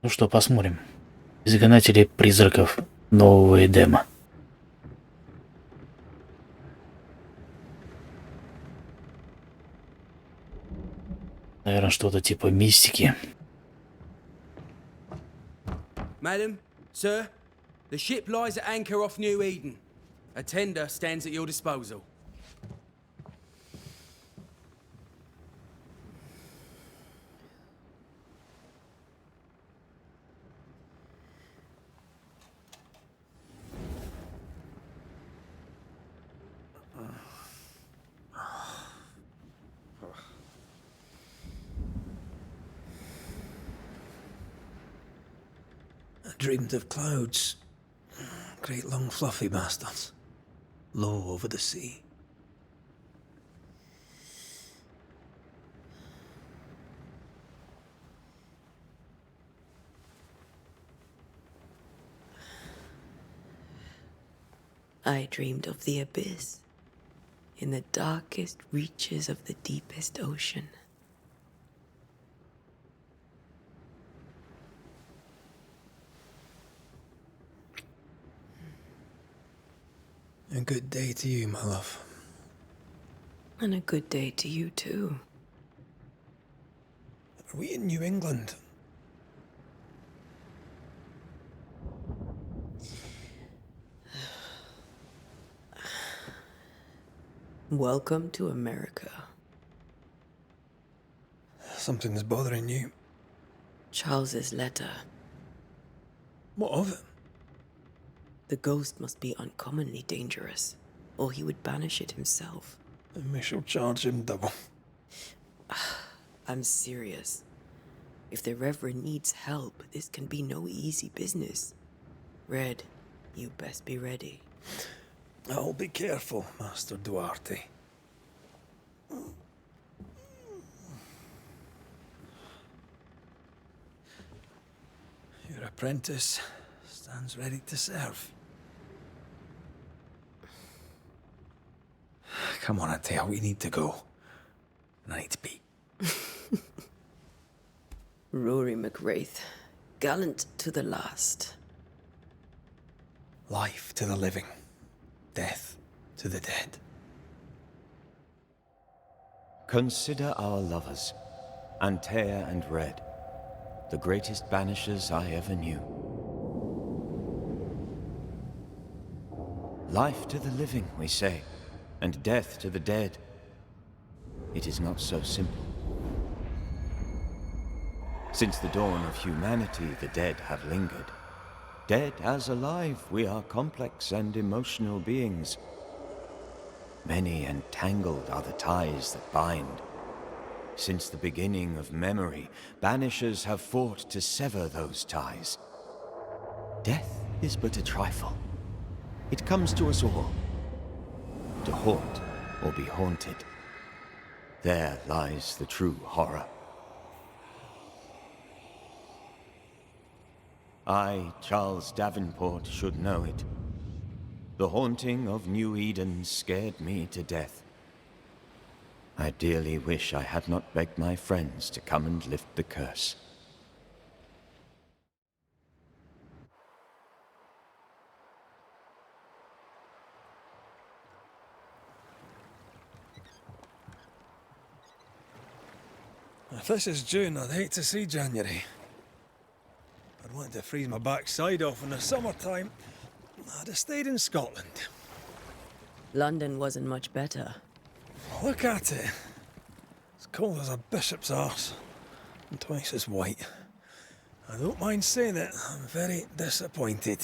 Ну что, посмотрим. Изгнатели призраков нового Эдема. Наверное, что-то типа мистики. Madam, sir, the ship lies at anchor off New Eden. A tender stands at your disposal. I dreamed of clouds. Great long fluffy bastards. Low over the sea. I dreamed of the abyss, in the darkest reaches of the deepest ocean. A good day to you, my love. And a good day to you, too. Are we in New England? Welcome to America. Something's bothering you. Charles's letter. What of it? The ghost must be uncommonly dangerous, or he would banish it himself. And we shall charge him double. I'm serious. If the Reverend needs help, this can be no easy business. Red, you best be ready. I'll be careful, Master Duarte. Your apprentice stands ready to serve. Come on, Atea, we need to go. And I need to pee. Rory McWraith, gallant to the last. Life to the living, death to the dead. Consider our lovers, Antea and Red, the greatest banishers I ever knew. Life to the living, we say, and death to the dead. It is not so simple. Since the dawn of humanity, the dead have lingered. Dead as alive, we are complex and emotional beings. Many and tangled are the ties that bind. Since the beginning of memory, banishers have fought to sever those ties. Death is but a trifle. It comes to us all. To haunt or be haunted. There lies the true horror. I, Charles Davenport, should know it. The haunting of New Eden scared me to death. I dearly wish I had not begged my friends to come and lift the curse. If this is June, I'd hate to see January. I'd want to freeze my backside off in the summertime. I'd have stayed in Scotland. London wasn't much better. Look at it. As cold as a bishop's arse. And twice as white. I don't mind saying it, I'm very disappointed.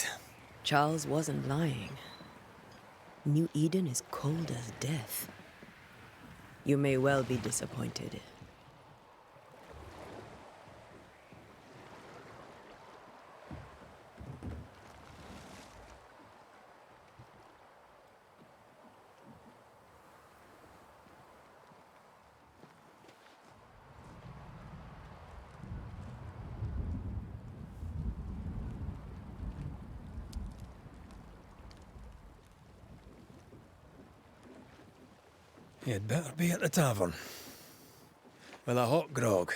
Charles wasn't lying. New Eden is cold as death. You may well be disappointed. You'd better be at the tavern. With a hot grog.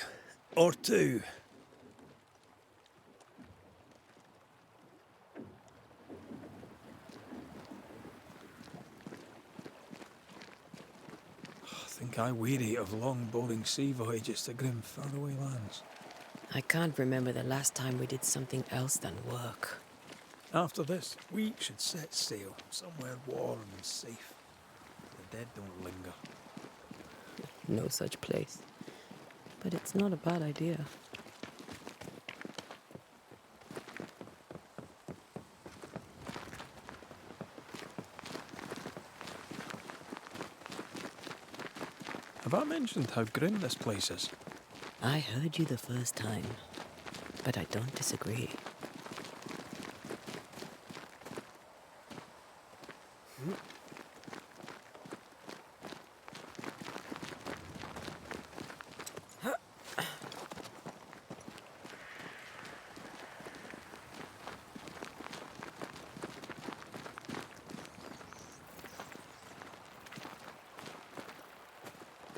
Or two. think I weary of long, boring sea voyages to grim, faraway lands. I can't remember the last time we did something else than work. After this, we should set sail somewhere warm and safe. The dead don't linger. No such place. But it's not a bad idea. Have I mentioned how grim this place is? I heard you the first time, but I don't disagree.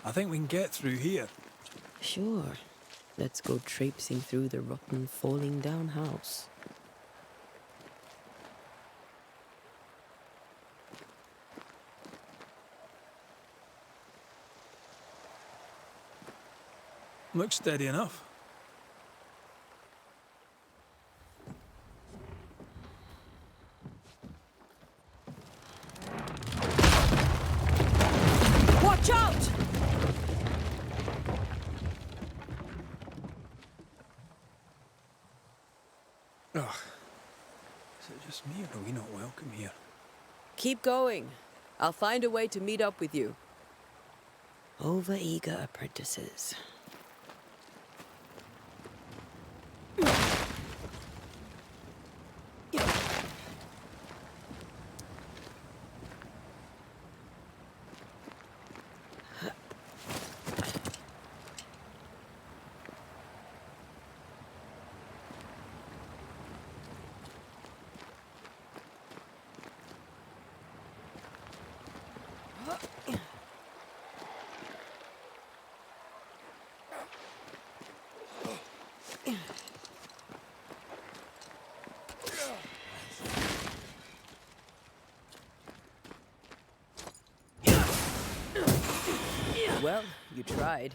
I think we can get through here. Sure. Let's go traipsing through the rotten, falling down house. Looks steady enough. Watch out! Ugh. Is it just me or are we not welcome here? Keep going. I'll find a way to meet up with you. Over-eager apprentices. Well, you tried.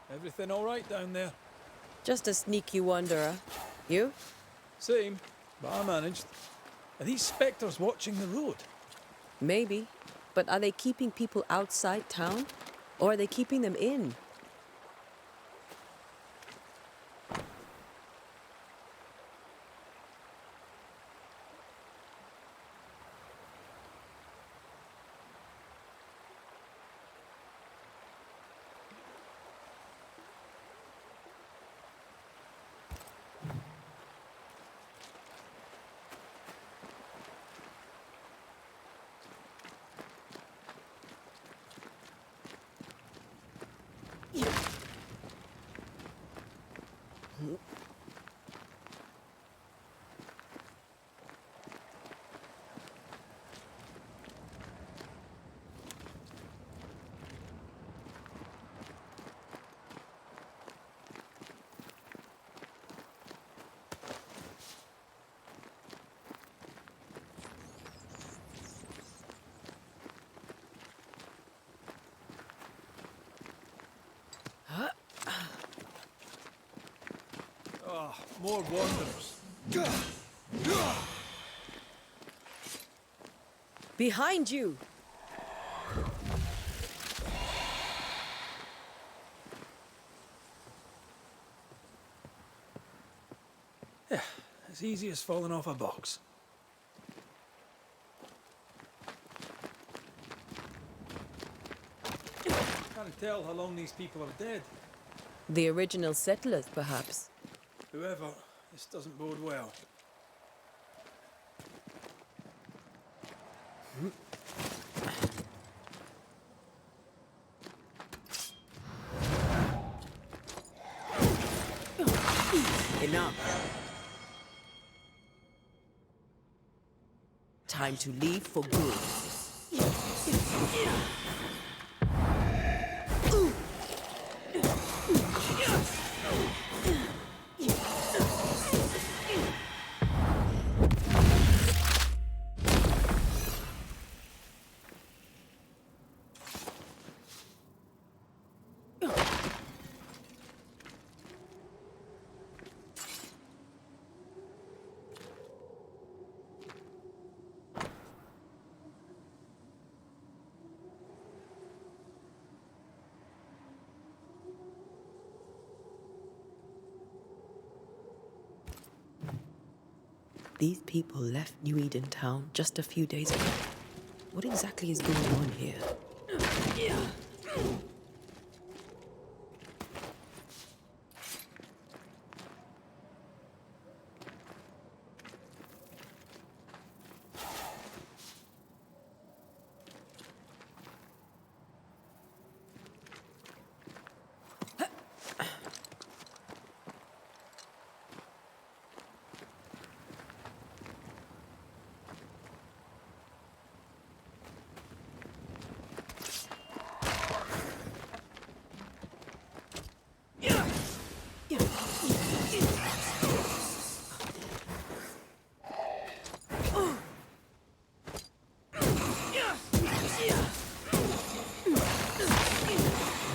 Everything all right down there? Just a sneaky wanderer. You? Same, but I managed. Are these spectres watching the road? Maybe. But are they keeping people outside town? Or are they keeping them in? Ah, more wanderers. Behind you! Yeah, as easy as falling off a box. Can't tell how long these people are dead. The original settlers, perhaps. Whoever, this doesn't bode well. Enough. Time to leave for good. These people left New Eden Town just a few days ago. What exactly is going on here?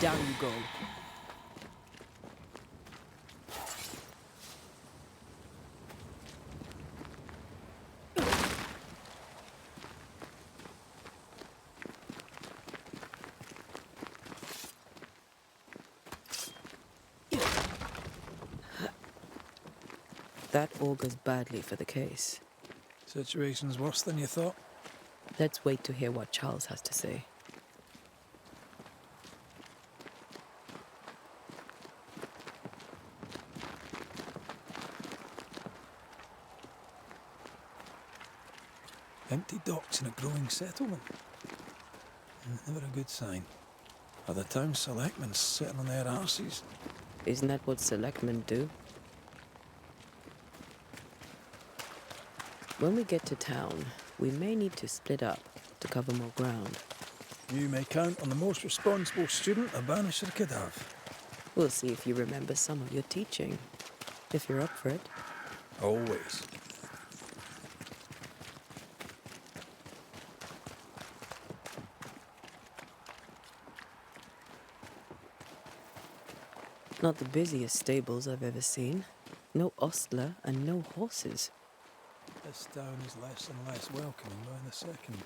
Down you go. That augurs badly for the case. Situation's worse than you thought. Let's wait to hear what Charles has to say. Empty docks in a growing settlement. Never a good sign. Are the town selectmen sitting on their arses? Isn't that what selectmen do? When we get to town, we may need to split up to cover more ground. You may count on the most responsible student a Banisher could have. We'll see if you remember some of your teaching, if you're up for it. Always. Not the busiest stables I've ever seen. No ostler and no horses. This town is less and less welcoming by the second.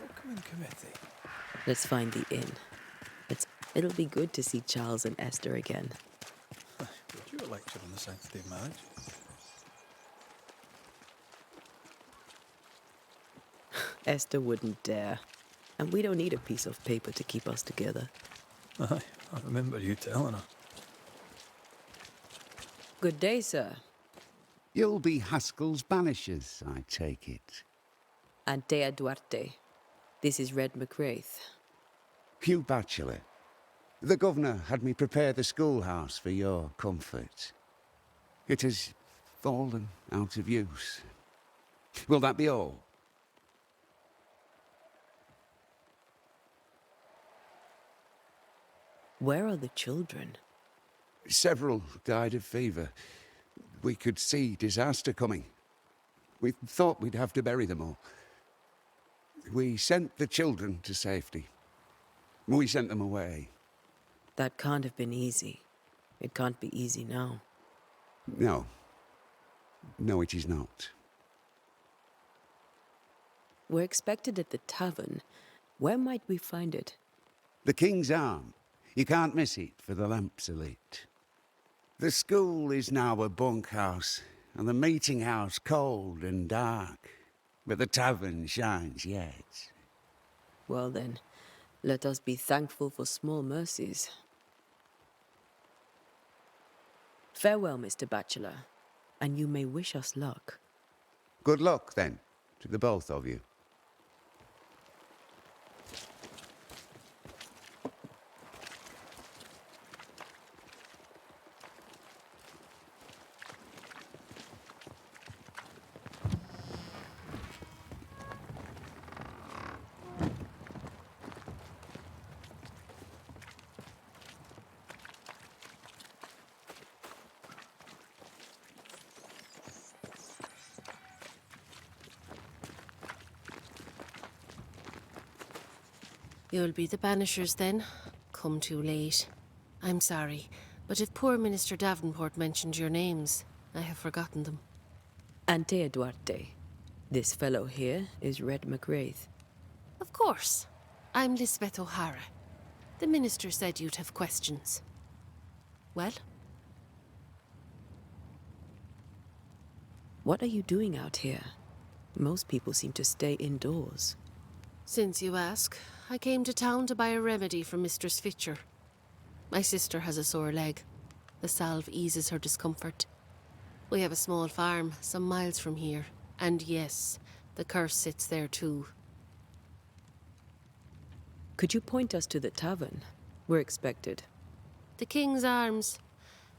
Welcoming committee. Let's find the inn. It'll be good to see Charles and Esther again. Would you a lecture on the sanctity of marriage? Esther wouldn't dare. And we don't need a piece of paper to keep us together. Aye, I remember you telling her. Good day, sir. You'll be Haskell's Banishers, I take it. Antea Duarte. This is Red McWraith. Hugh Batchelor. The governor had me prepare the schoolhouse for your comfort. It has fallen out of use. Will that be all? Where are the children? Several died of fever. We could see disaster coming. We thought we'd have to bury them all. We sent the children to safety. We sent them away. That can't have been easy. It can't be easy now. No. No, it is not. We're expected at the tavern. Where might we find it? The King's Arm. You can't miss it for the lamps are lit. The school is now a bunkhouse, and the meeting house cold and dark. But the tavern shines yet. Well then, let us be thankful for small mercies. Farewell, Mr. Batchelor, and you may wish us luck. Good luck, then, to the both of you. You'll be the Banishers then? Come too late. I'm sorry, but if poor Minister Davenport mentioned your names, I have forgotten them. Antea Duarte. This fellow here is Red McWraith. Of course. I'm Lisbeth O'Hara. The minister said you'd have questions. Well? What are you doing out here? Most people seem to stay indoors. Since you ask, I came to town to buy a remedy for Mistress Fitcher. My sister has a sore leg. The salve eases her discomfort. We have a small farm, some miles from here. And yes, the curse sits there too. Could you point us to the tavern? We're expected. The King's Arms.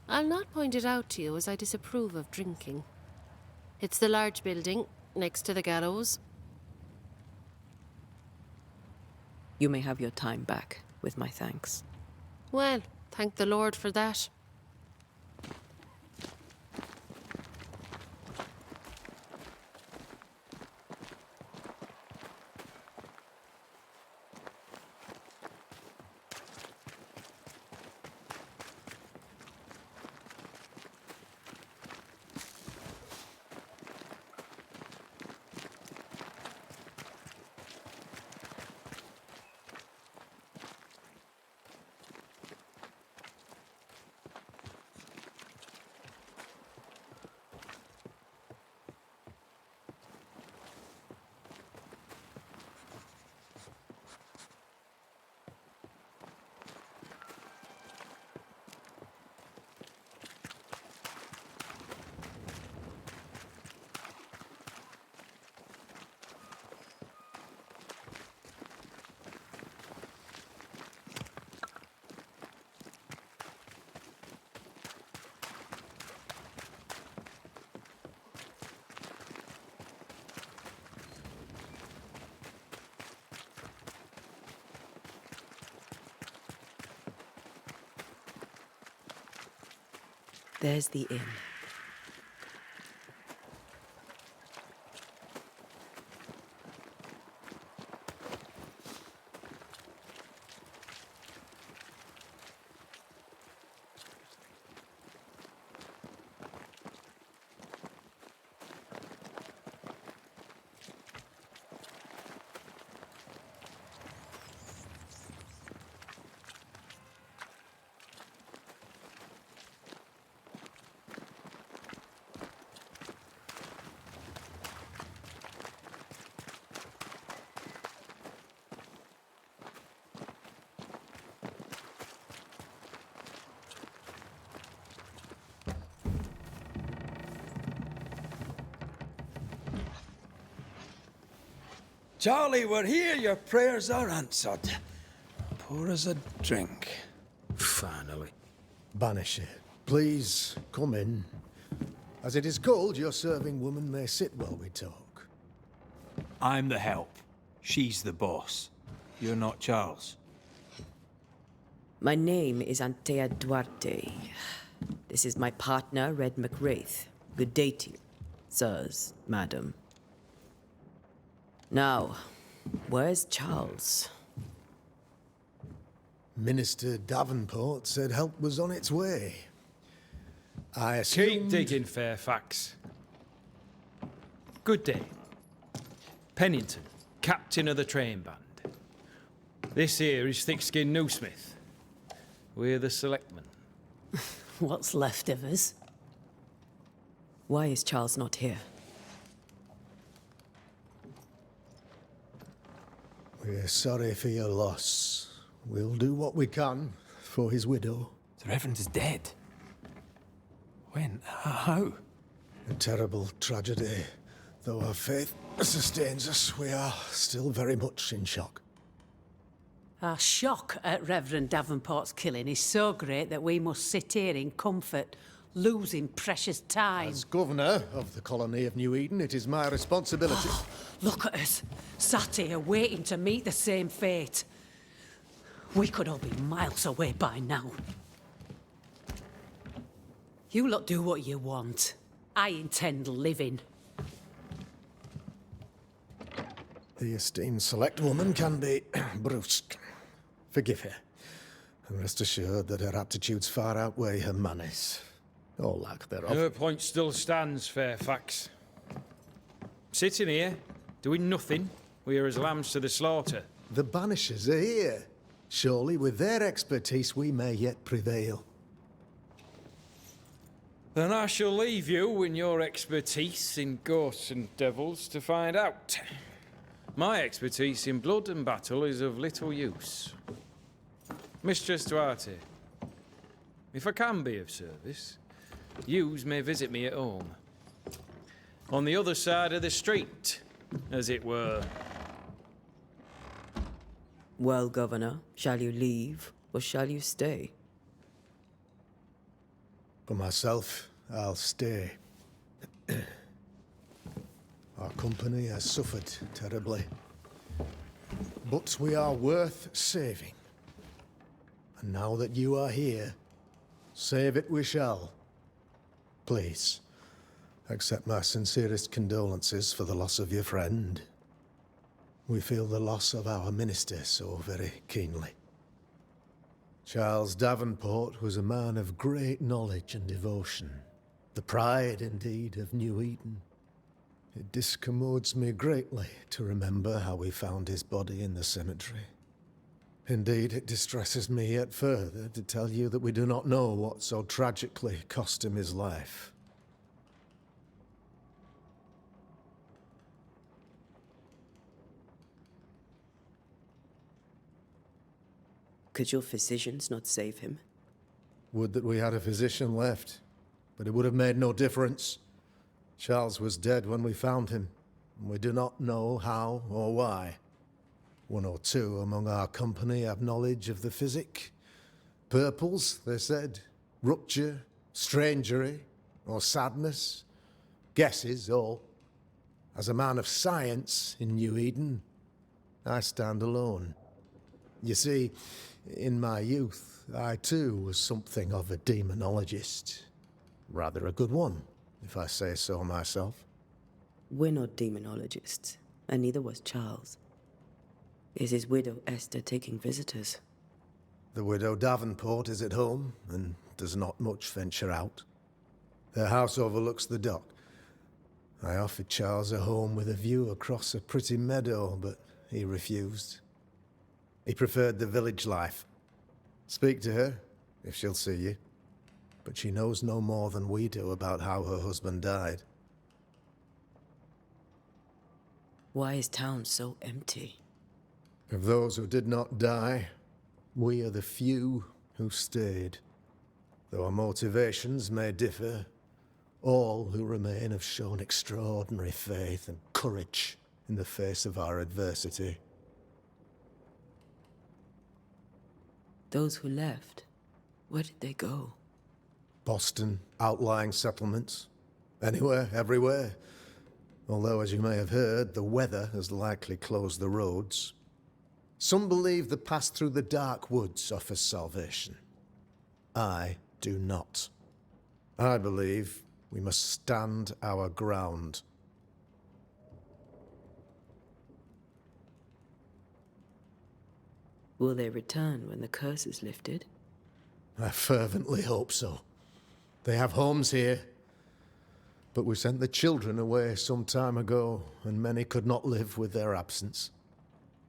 I'll not point it out to you as I disapprove of drinking. It's the large building, next to the gallows. You may have your time back, with my thanks. Well, thank the Lord for that. There's the inn. Charlie, we're here. Your prayers are answered. Pour us a drink. Finally. Banisher, please come in. As it is cold, your serving woman may sit while we talk. I'm the help. She's the boss. You're not Charles. My name is Antea Duarte. This is my partner, Red McWraith. Good day to you, sirs, madam. Now, where's Charles? Minister Davenport said help was on its way. I Keep assumed... digging, Fairfax. Good day. Pennington, captain of the train band. This here is thick-skinned Newsmith. We're the selectmen. What's left of us? Why is Charles not here? We're sorry for your loss. We'll do what we can for his widow. The Reverend is dead. When? How? A terrible tragedy. Though our faith sustains us, we are still very much in shock. Our shock at Reverend Davenport's killing is so great that we must sit here in comfort, losing precious time. As governor of the colony of New Eden, it is my responsibility... Look at us, sat here waiting to meet the same fate. We could all be miles away by now. You lot do what you want. I intend living. The esteemed select woman can be brusque. Forgive her, and rest assured that her aptitudes far outweigh her manners, or lack thereof. Her point still stands, Fairfax. Sitting here, doing nothing, we are as lambs to the slaughter. The Banishers are here. Surely, with their expertise, we may yet prevail. Then I shall leave you in your expertise in ghosts and devils to find out. My expertise in blood and battle is of little use. Mistress Duarte, if I can be of service, yous may visit me at home. On the other side of the street, as it were. Well, Governor, shall you leave or shall you stay? For myself, I'll stay. Our company has suffered terribly. But we are worth saving. And now that you are here, save it we shall. Please, accept my sincerest condolences for the loss of your friend. We feel the loss of our minister so very keenly. Charles Davenport was a man of great knowledge and devotion. The pride, indeed, of New Eden. It discommodes me greatly to remember how we found his body in the cemetery. Indeed, it distresses me yet further to tell you that we do not know what so tragically cost him his life. Could your physicians not save him? Would that we had a physician left, but it would have made no difference. Charles was dead when we found him, and we do not know how or why. One or two among our company have knowledge of the physic. Purples, they said, rupture, strangery, or sadness. Guesses, all. As a man of science in New Eden, I stand alone. You see, in my youth, I too was something of a demonologist. Rather a good one, if I say so myself. We're not demonologists, and neither was Charles. Is his widow Esther taking visitors? The widow Davenport is at home, and does not much venture out. Their house overlooks the dock. I offered Charles a home with a view across a pretty meadow, but he refused. He preferred the village life. Speak to her, if she'll see you. But she knows no more than we do about how her husband died. Why is town so empty? Of those who did not die, we are the few who stayed. Though our motivations may differ, all who remain have shown extraordinary faith and courage in the face of our adversity. Those who left, where did they go? Boston, outlying settlements. Anywhere, everywhere. Although, as you may have heard, the weather has likely closed the roads. Some believe the path through the dark woods offers salvation. I do not. I believe we must stand our ground. Will they return when the curse is lifted? I fervently hope so. They have homes here. But we sent the children away some time ago, and many could not live with their absence.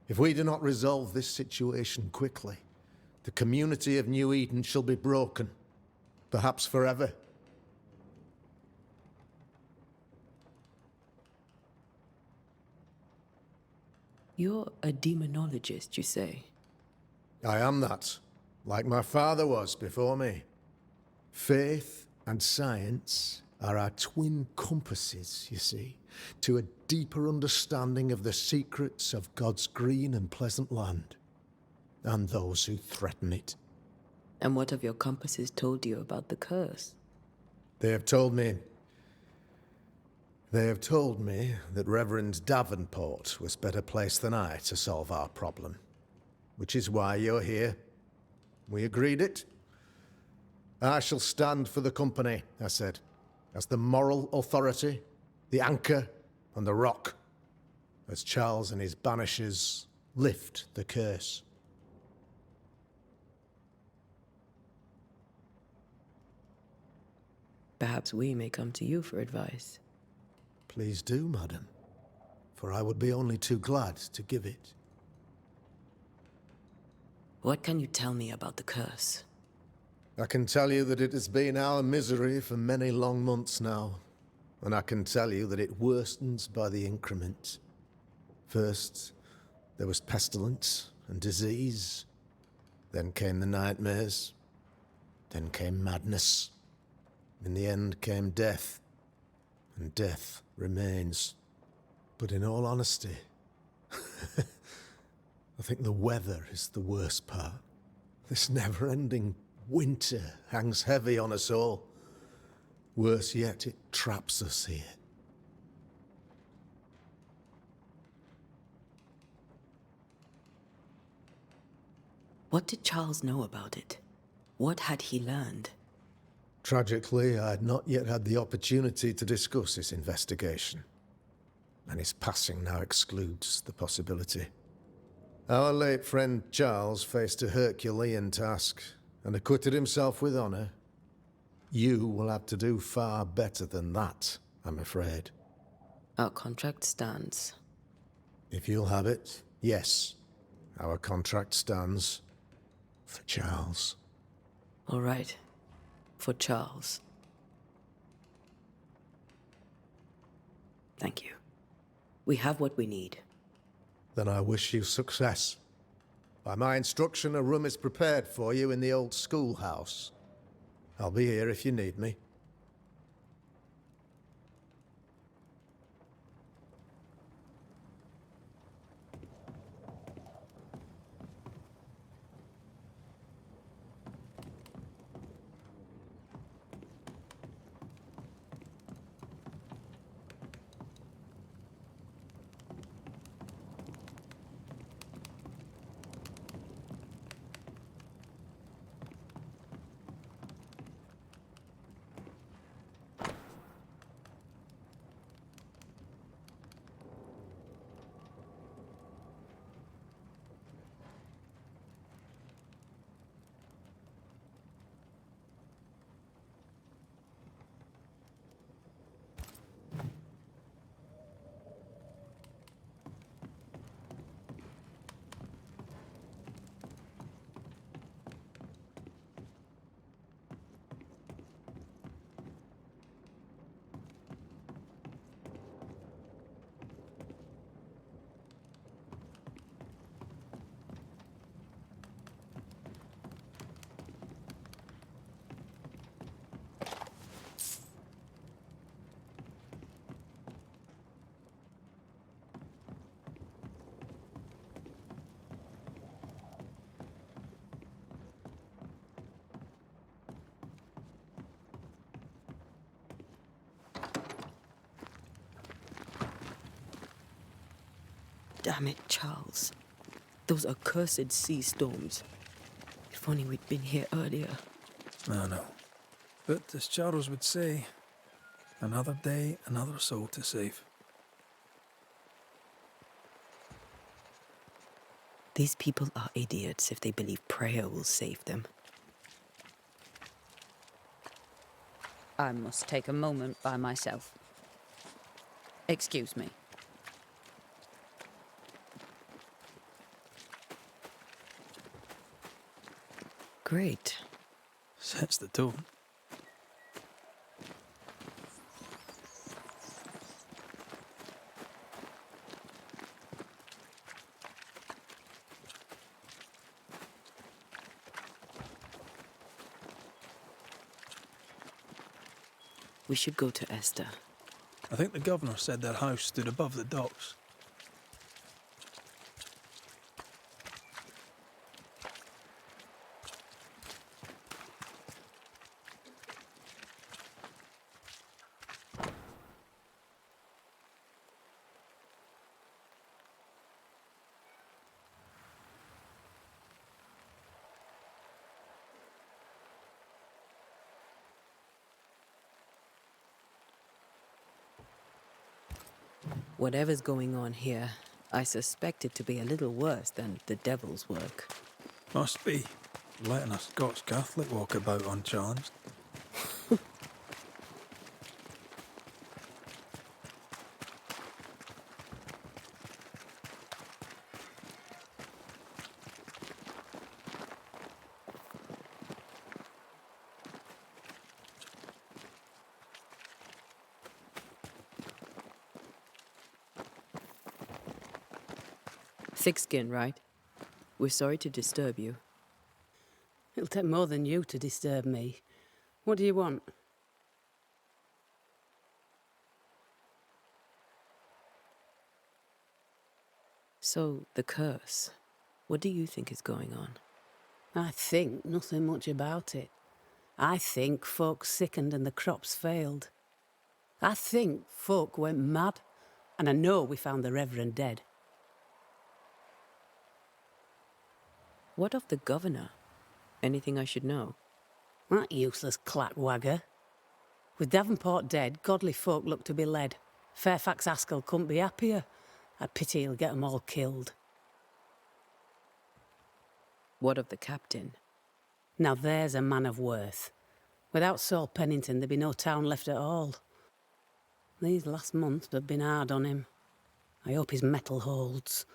If we do not resolve this situation quickly, the community of New Eden shall be broken, perhaps forever. You're a demonologist, you say? I am that, like my father was before me. Faith and science are our twin compasses, you see, to a deeper understanding of the secrets of God's green and pleasant land, and those who threaten it. And what have your compasses told you about the curse? They have told me that Reverend Davenport was better placed than I to solve our problem. Which is why you're here. We agreed it. I shall stand for the company, I said, as the moral authority, the anchor, and the rock. as Charles and his Banishers lift the curse. Perhaps we may come to you for advice. Please do, madam, for I would be only too glad to give it. What can you tell me about the curse? I can tell you that it has been our misery for many long months now, and I can tell you that it worstens by the increment. First, there was pestilence and disease. Then came the nightmares. Then came madness. In the end came death, and death remains. But in all honesty, I think the weather is the worst part. This never-ending winter hangs heavy on us all. Worse yet, it traps us here. What did Charles know about it? What had he learned? Tragically, I had not yet had the opportunity to discuss this investigation, and his passing now excludes the possibility. Our late friend Charles faced a Herculean task and acquitted himself with honor. You will have to do far better than that, I'm afraid. Our contract stands. If you'll have it, yes, our contract stands for Charles. All right. For Charles. Thank you. We have what we need. Then I wish you success. By my instruction, a room is prepared for you in the old schoolhouse. I'll be here if you need me. Damn it, Charles. Those accursed sea storms. If only we'd been here earlier. I know. But as Charles would say, another day, another soul to save. These people are idiots if they believe prayer will save them. I must take a moment by myself. Excuse me. Great. Sets the tone. We should go to Esther. I think the governor said their house stood above the docks. Whatever's going on here, I suspect it to be a little worse than the devil's work. Must be. Letting a Scots Catholic walk about unchallenged. Thick skin, right? We're sorry to disturb you. It'll take more than you to disturb me. What do you want? So, the curse. What do you think is going on? I think nothing much about it. I think folk sickened and the crops failed. I think folk went mad, and I know we found the Reverend dead. What of the governor? Anything I should know? That useless clackwagger. With Davenport dead, godly folk look to be led. Fairfax Askell couldn't be happier. I pity he'll get 'em all killed. What of the captain? Now there's a man of worth. Without Saul Pennington, there'd be no town left at all. These last months have been hard on him. I hope his mettle holds.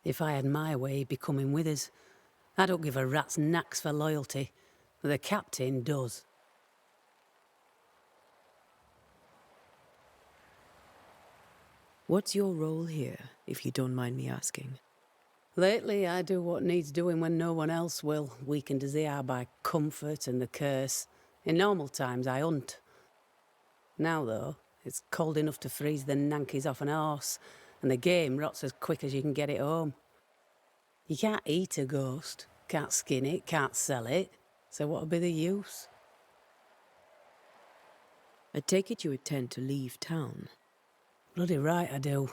If I had my way, he'd be coming with us. I don't give a rat's knacks for loyalty, but the captain does. What's your role here, if you don't mind me asking? Lately, I do what needs doing when no one else will, weakened as they are by comfort and the curse. In normal times, I hunt. Now, though, it's cold enough to freeze the nankies off an horse, and the game rots as quick as you can get it home. You can't eat a ghost, can't skin it, can't sell it, so what'll be the use? I take it you intend to leave town. Bloody right I do.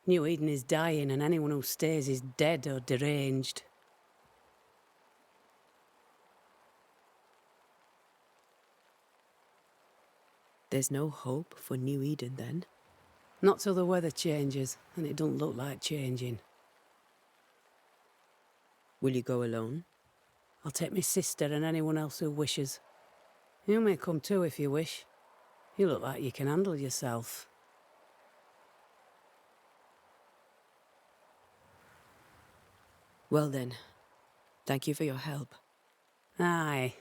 New Eden is dying, and anyone who stays is dead or deranged. There's no hope for New Eden, then? Not till the weather changes, and it don't look like changing. Will you go alone? I'll take my sister and anyone else who wishes. You may come too if you wish. You look like you can handle yourself. Well then, thank you for your help. Aye.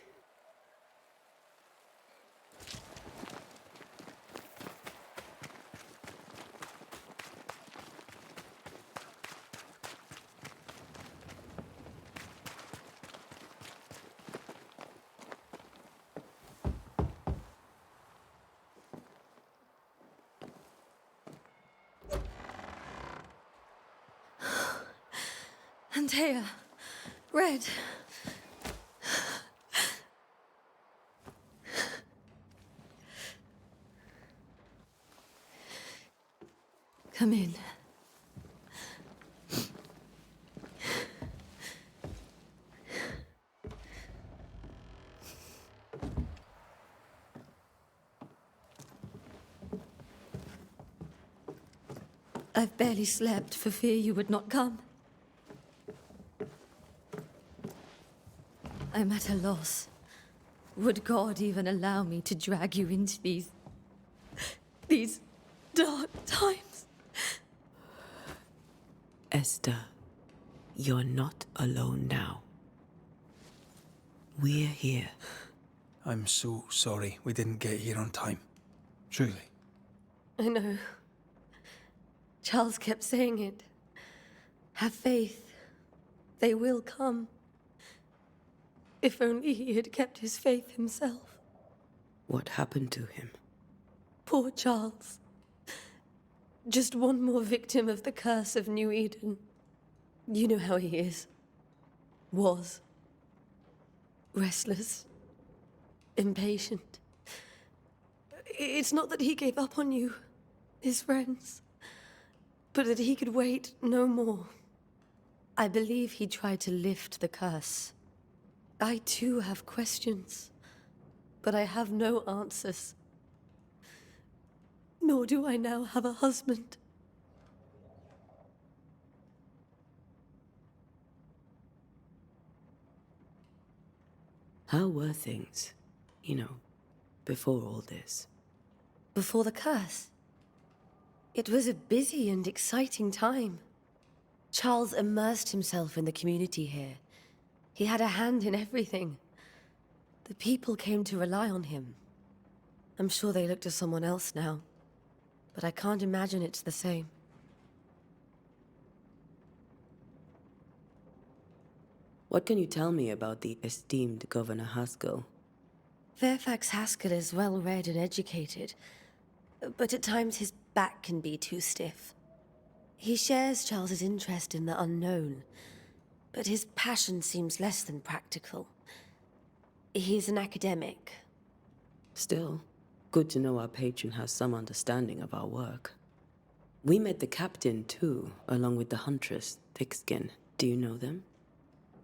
Antea, Red. Come in. I've barely slept for fear you would not come. I'm at a loss. Would God even allow me to drag you into these dark times? Esther, you're not alone now. We're here. I'm so sorry we didn't get here on time. Truly. I know. Charles kept saying it. Have faith. They will come. If only he had kept his faith himself. What happened to him? Poor Charles. Just one more victim of the curse of New Eden. You know how he is. Was. Restless. Impatient. It's not that he gave up on you, his friends, but that he could wait no more. I believe he tried to lift the curse. I too have questions, but I have no answers. nor do I now have a husband. How were things, before all this? Before the curse, it was a busy and exciting time. Charles immersed himself in the community here. He had a hand in everything. The people came to rely on him. I'm sure they look to someone else now, but I can't imagine it's the same. What can you tell me about the esteemed Governor Haskell? Fairfax Haskell is well read and educated, but at times his back can be too stiff. He shares Charles's interest in the unknown, but his passion seems less than practical. He's an academic. Still, good to know our patron has some understanding of our work. We met the captain, too, along with the huntress, Thickskin. Do you know them?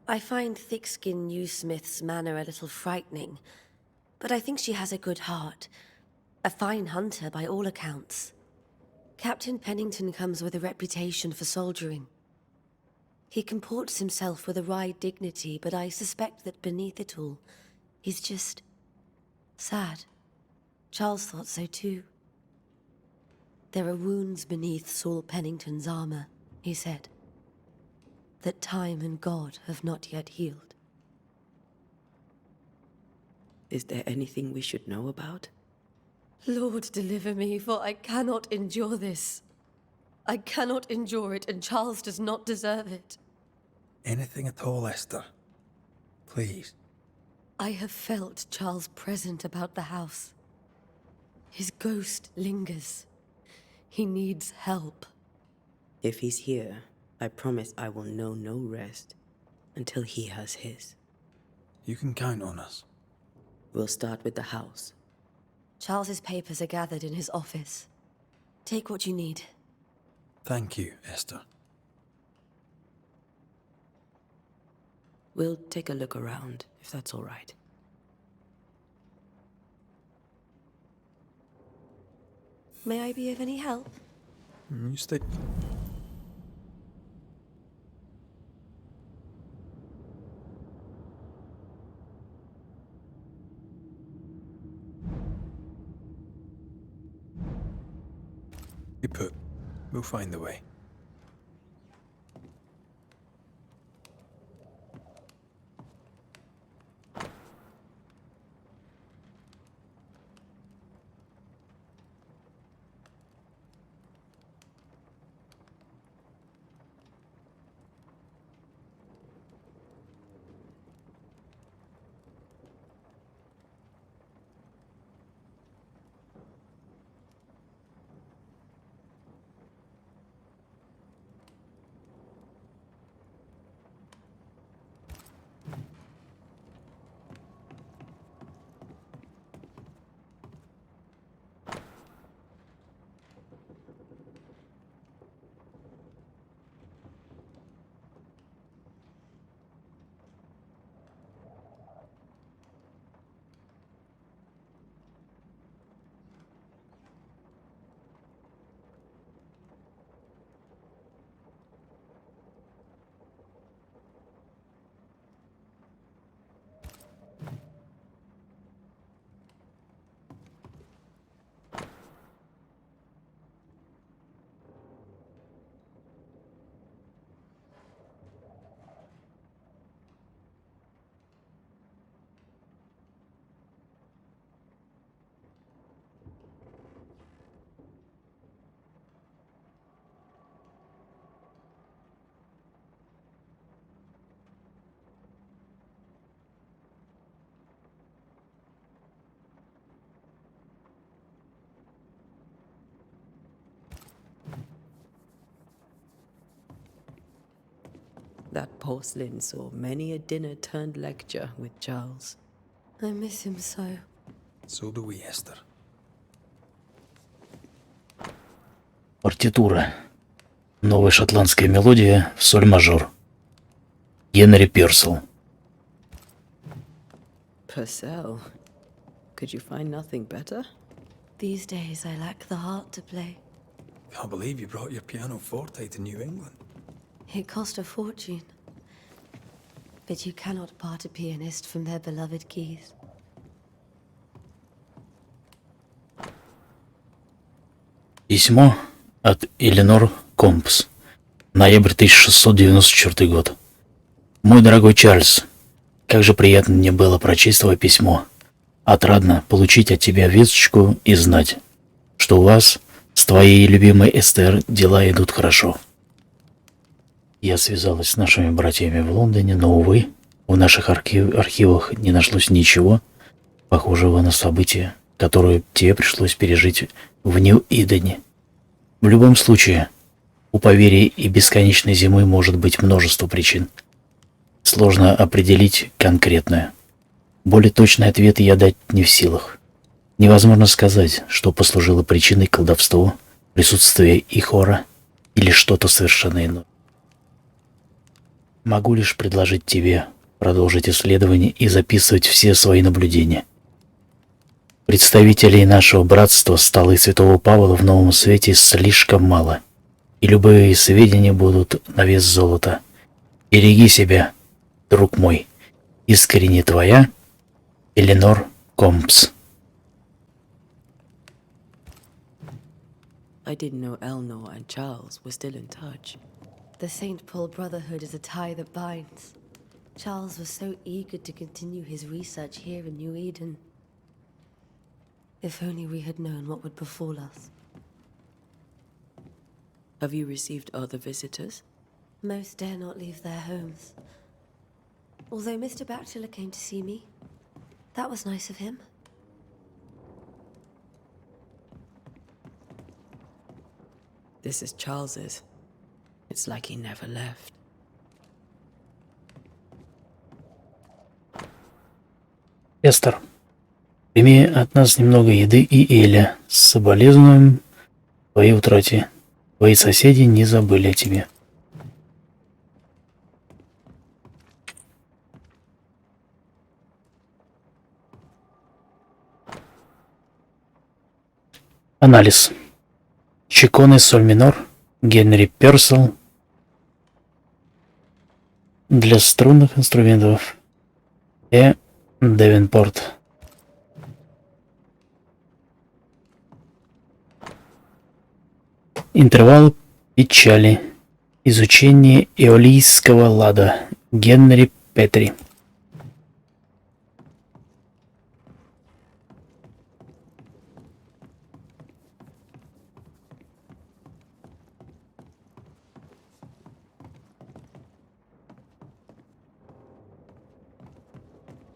I find Thickskin Newsmith's manner a little frightening, but I think she has a good heart. A fine hunter by all accounts. Captain Pennington comes with a reputation for soldiering. He comports himself with a wry dignity, but I suspect that beneath it all, he's just sad. Charles thought so too. There are wounds beneath Saul Pennington's armor, he said, that time and God have not yet healed. Is there anything we should know about? Lord, deliver me, for I cannot endure this. I cannot endure it, and Charles does not deserve it. Anything at all, Esther. Please. I have felt Charles present about the house. His ghost lingers. He needs help. If he's here, I promise I will know no rest until he has his. You can count on us. We'll start with the house. Charles's papers are gathered in his office. Take what you need. Thank you, Esther. We'll take a look around, if that's all right. May I be of any help? You stay. You put. We'll find the way. That porcelain saw many a dinner-turned-lecture with Charles. I miss him so. So do we, Esther. Партитура. Новая шотландская мелодия в соль-мажор. Генри Пёрсел. Purcell. Could you find nothing better? These days, I lack the heart to play. Can't believe you brought your pianoforte to New England. It cost a fortune. But you cannot part a pianist from their beloved keys. Письмо от Эленор Компс. Ноябрь 1694 год. Мой дорогой Чарльз, как же приятно мне было прочесть твое письмо. Отрадно получить от тебя весточку и знать, что у вас с твоей любимой Эстер дела идут хорошо. Я связалась с нашими братьями в Лондоне, но, увы, в наших архивах не нашлось ничего похожего на события, которые тебе пришлось пережить в Нью-Идене. В любом случае, у поверий и бесконечной зимы может быть множество причин. Сложно определить конкретное. Более точный ответ я дать не в силах. Невозможно сказать, что послужило причиной колдовства, присутствия Ихора или что-то совершенно иное. Могу лишь предложить тебе продолжить исследование и записывать все свои наблюдения. Представителей нашего братства Столы Святого Павла в Новом Свете слишком мало, и любые сведения будут на вес золота. Береги себя, друг мой. Искренне твоя, Эленор Компс. I didn't know Eleanor and Charles were still in touch. The St. Paul Brotherhood is a tie that binds. Charles was so eager to continue his research here in New Eden. If only we had known what would befall us. Have you received other visitors? Most dare not leave their homes. Although Mr. Bachelor came to see me. That was nice of him. This is Charles's. It's like he never left. Эстер, прими от нас немного еды и эля с соболезнованием твоей утрате. Твои соседи не забыли о тебе. Анализ. Чеконы соль минор, Генри Персел для струнных инструментов. Девенпорт. Интервал печали. Изучение эолийского лада. Генри Петри.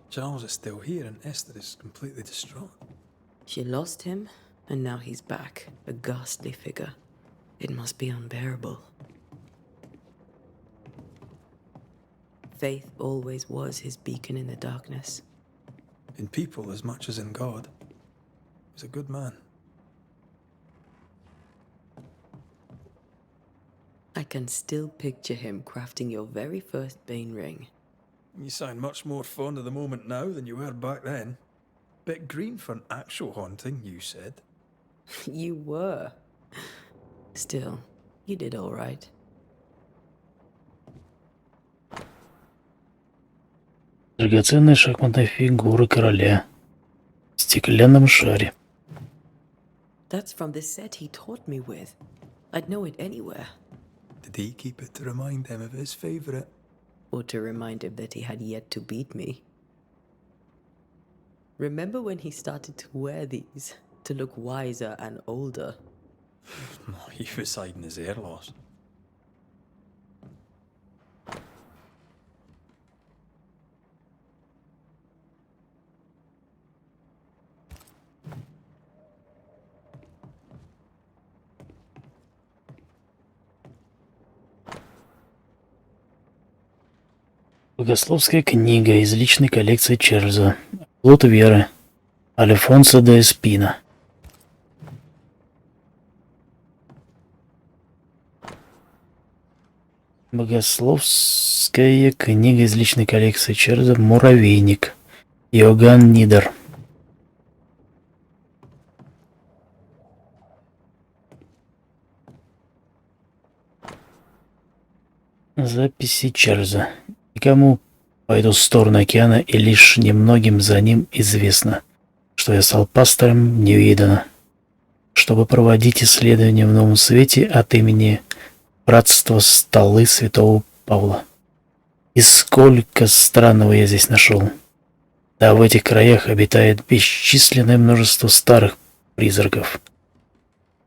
Charles is still here and Esther is completely distraught. She lost him, and now he's back, a ghastly figure. It must be unbearable. Faith always was his beacon in the darkness. In people as much as in God. He was a good man. I can still picture him crafting your very first Bane ring. You sound much more fond of the moment now than you were back then. Bit green for an actual haunting, you said. You were. Still, you did all right. Драгоценная шахматная фигура короля в стеклянном шаре. That's from the set he taught me with. I'd know it anywhere. Did he keep it to remind him of his favourite? Or to remind him that he had yet to beat me. Remember when he started to wear these to look wiser and older? He was hiding his hair loss. Богословская книга из личной коллекции Чарльза. Плод веры. Альфонсо де Эспина. Богословская книга из личной коллекции Чарльза. Муравейник. Иоганн Нидер. Записи Чарльза. Никому по эту сторону океана и лишь немногим за ним известно, что я стал пастором Ньюидена, чтобы проводить исследования в Новом Свете от имени Братства Столы Святого Павла. И сколько странного я здесь нашел. Да, в этих краях обитает бесчисленное множество старых призраков.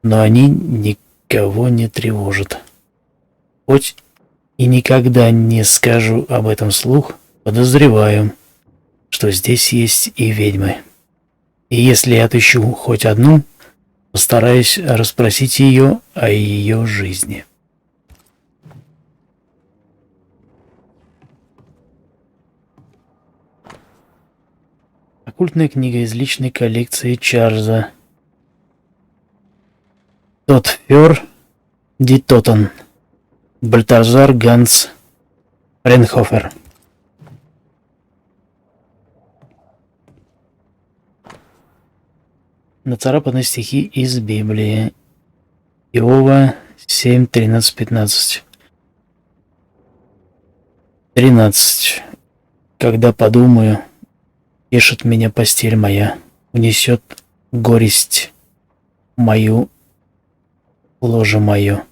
Но они никого не тревожат. Хоть и никогда не скажу об этом вслух, подозреваю, что здесь есть и ведьмы. И если я отыщу хоть одну, постараюсь расспросить ее о ее жизни. Оккультная книга из личной коллекции Чарльза. Тот Фёр Ди Тоттен. Бальтазар Ганс Ренхофер. Нацарапаны стихи из Библии. Иова 7, 13, 15. 13. Когда подумаю, тешит меня постель моя, унесет горесть мою, ложе мое.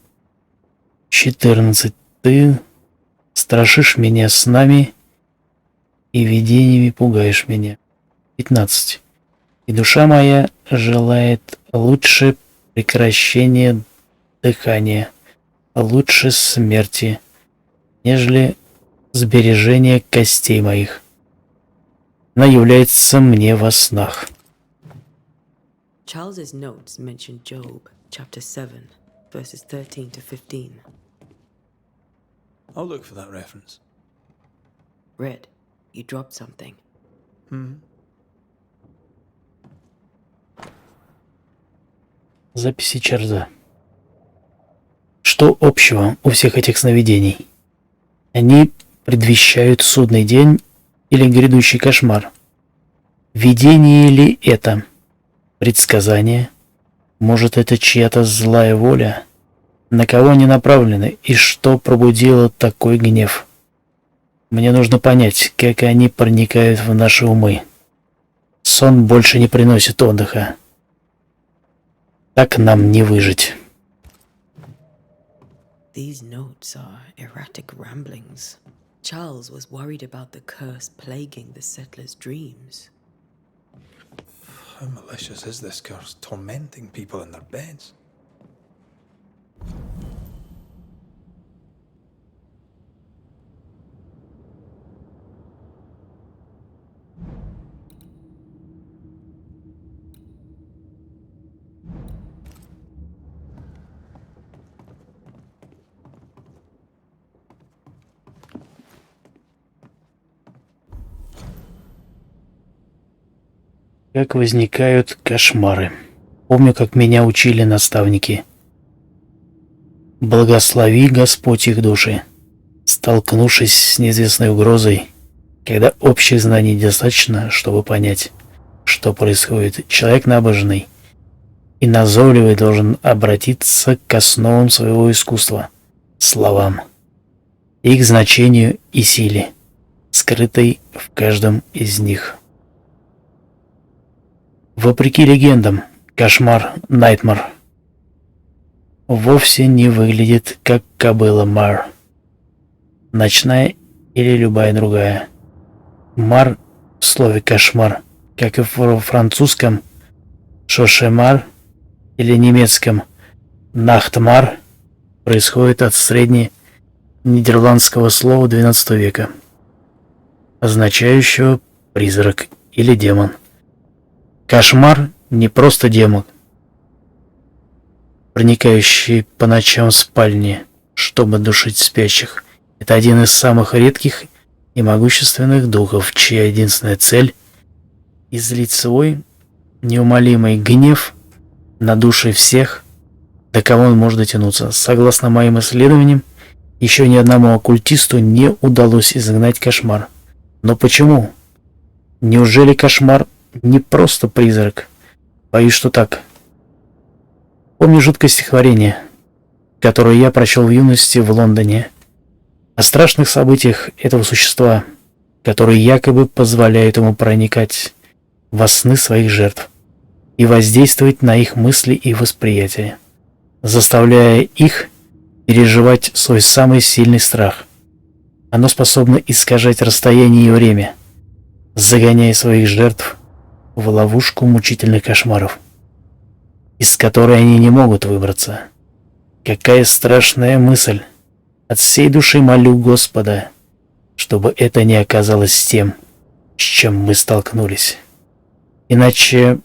14. Ты страшишь меня снами и видениями пугаешь меня. 15. И душа моя желает лучше прекращения дыхания, лучше смерти, нежели сбережения костей моих. Она является мне во снах. Charles's notes mention Job, chapter 7, verses 13 to 15. I'll look for that reference. Red, you dropped something. Записи Чарльза. Что общего у всех этих сновидений? Они предвещают судный день или грядущий кошмар? Видение ли это? Предсказание? Может, это чья-то злая воля? На кого они направлены и что пробудило такой гнев? Мне нужно понять, как они проникают в наши умы. Сон больше не приносит отдыха. Так нам не выжить. These notes are erratic ramblings. Charles was worried about the curse plaguing the settlers' dreams. How malicious is this curse, tormenting people in their beds? Как возникают кошмары. Помню, как меня учили наставники. Благослови Господь их души. Столкнувшись с неизвестной угрозой, когда общих знаний достаточно, чтобы понять, что происходит, человек набожный и назойливый должен обратиться к основам своего искусства, словам, их значению и силе, скрытой в каждом из них. Вопреки легендам, кошмар Найтмар вовсе не выглядит как кобыла Мар, ночная или любая другая. Мар в слове кошмар, как и в французском шошемар или немецком нахтмар, происходит от средненидерландского слова XII века, означающего призрак или демон. Кошмар не просто демон, проникающий по ночам в спальни, чтобы душить спящих. Это один из самых редких и могущественных духов, чья единственная цель — излить свой неумолимый гнев на души всех, до кого он может дотянуться. Согласно моим исследованиям, еще ни одному оккультисту не удалось изгнать кошмар. Но почему? Неужели кошмар не просто призрак? Боюсь, что так. Помню жуткое стихотворение, которое я прочел в юности в Лондоне. о страшных событиях этого существа, которые якобы позволяют ему проникать во сны своих жертв и воздействовать на их мысли и восприятие, заставляя их переживать свой самый сильный страх. Оно способно искажать расстояние и время, загоняя своих жертв в ловушку мучительных кошмаров, из которой они не могут выбраться. Какая страшная мысль! От всей души молю Господа, чтобы это не оказалось тем, с чем мы столкнулись. Иначе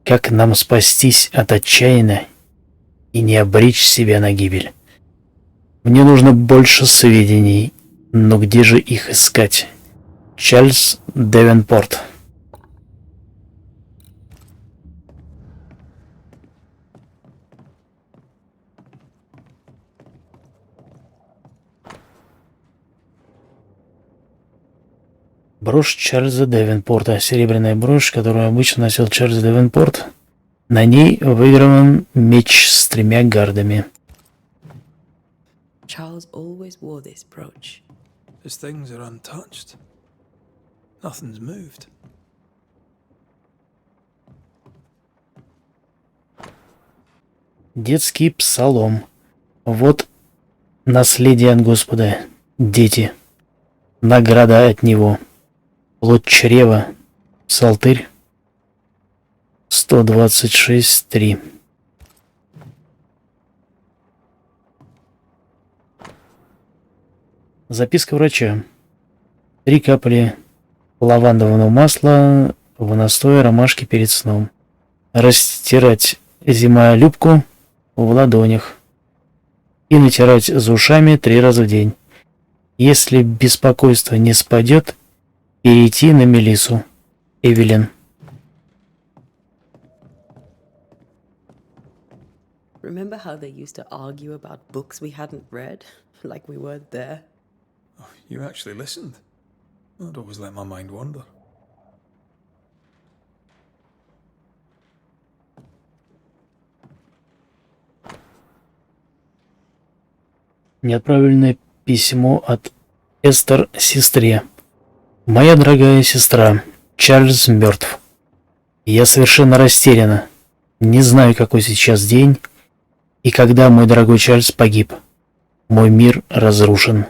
как нам спастись от отчаяния и не обречь себя на гибель? Мне нужно больше сведений, но где же их искать? Чарльз Девенпорт. Брошь Чарльза Девенпорта. Серебряная брошь, которую обычно носил Чарльз Девенпорт. На ней выгравирован меч с 3 гардами. Charles always wore this brooch. His things are untouched. Nothing's moved. Детский псалом. Вот наследие от Господа, дети. Награда от Него. Плоть чрева. Псалтырь. 126:3. Записка врача. 3 капли лавандового масла в настое ромашки перед сном. Растирать зимая любку в ладонях и натирать за ушами 3 раза в день. Если беспокойство не спадет, перейти на мелиссу. Эвелин. Remember how they used to argue about books we hadn't read, like we weren't there? Oh, you actually listened. I'd always let my mind wander. Неотправленное письмо от Эстер сестре. Моя дорогая сестра, Чарльз мертв. Я совершенно растеряна. Не знаю, какой сейчас день и когда мой дорогой Чарльз погиб. Мой мир разрушен.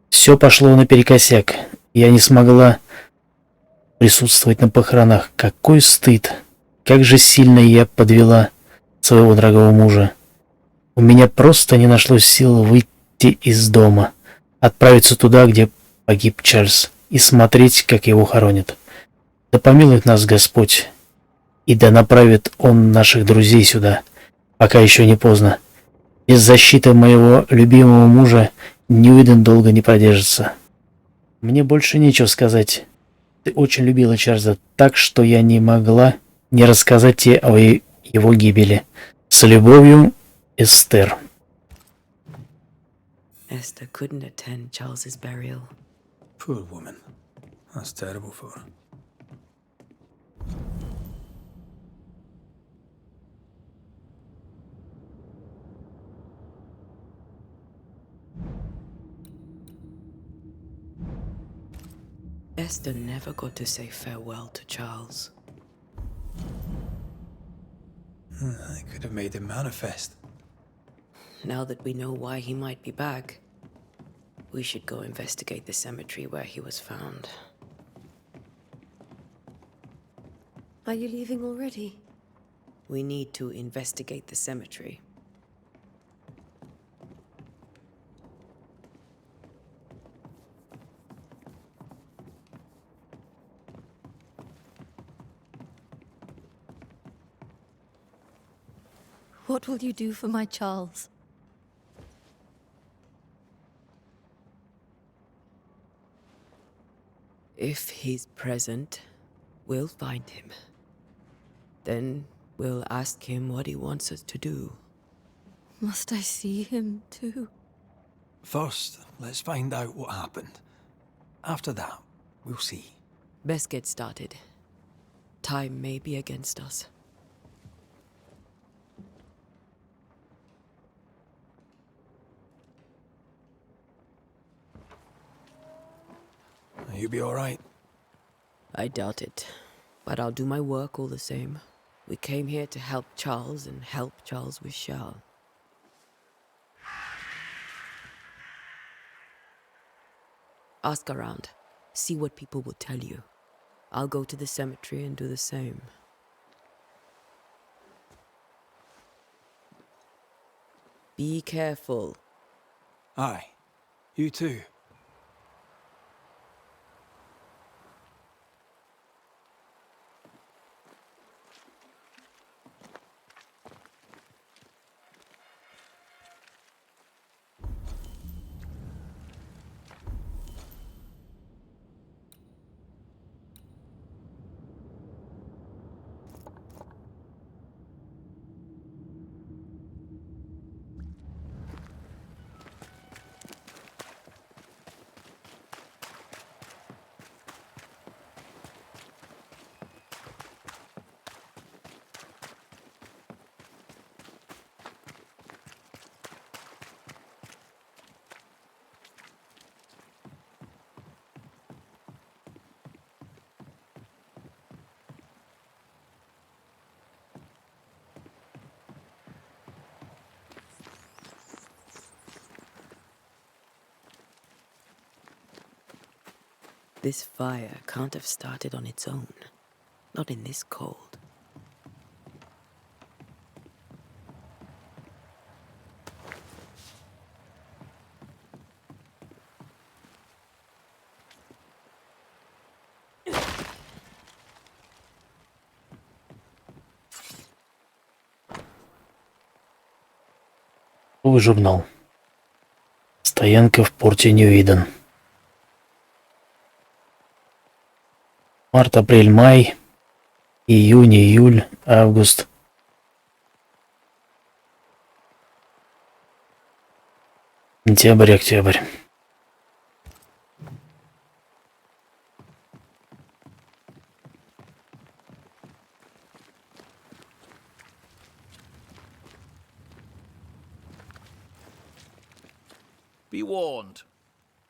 Все пошло наперекосяк. Я не смогла присутствовать на похоронах. Какой стыд! Как же сильно я подвела своего дорогого мужа. У меня просто не нашлось сил выйти из дома, отправиться туда, где погиб Чарльз, и смотреть, как его хоронят. Да помилует нас Господь, и да направит Он наших друзей сюда, пока еще не поздно. Без защиты моего любимого мужа Ньюиден долго не продержится. Мне больше нечего сказать. Ты очень любила Чарльза, так что я не могла не рассказать тебе о его гибели. С любовью, Эстер. Esther couldn't attend Charles's burial. Poor woman. That's terrible for her. Esther never got to say farewell to Charles. I could have made him manifest. Now that we know why he might be back, we should go investigate the cemetery where he was found. Are you leaving already? We need to investigate the cemetery. What will you do for my Charles? If he's present, we'll find him. Then we'll ask him what he wants us to do. Must I see him too? First, let's find out what happened. After that, we'll see. Best get started. Time may be against us. You be alright? I doubt it. But I'll do my work all the same. We came here to help Charles, and help Charles we shall. Ask around. See what people will tell you. I'll go to the cemetery and do the same. Be careful. Aye. You too. This fire can't have started on its own. Not in this cold. Новый журнал. Стоянка в порте Нью-Иден. Март, апрель, май, июнь, июль, август. Сентябрь, октябрь. Be warned.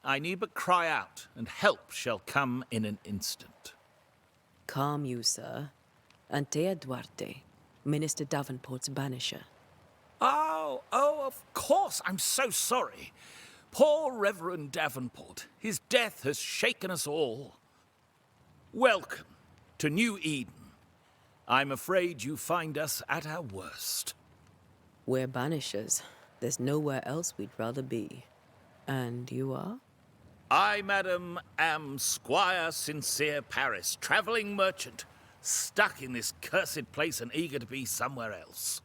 I need but cry out, and help shall come in an instant. Calm you, sir. Antea Duarte, Minister Davenport's banisher. Oh, of course. I'm so sorry. Poor Reverend Davenport. His death has shaken us all. Welcome to New Eden. I'm afraid you find us at our worst. We're banishers. There's nowhere else we'd rather be. And you are? I, madam, am Squire Sincere Paris, travelling merchant, stuck in this cursed place and eager to be somewhere else.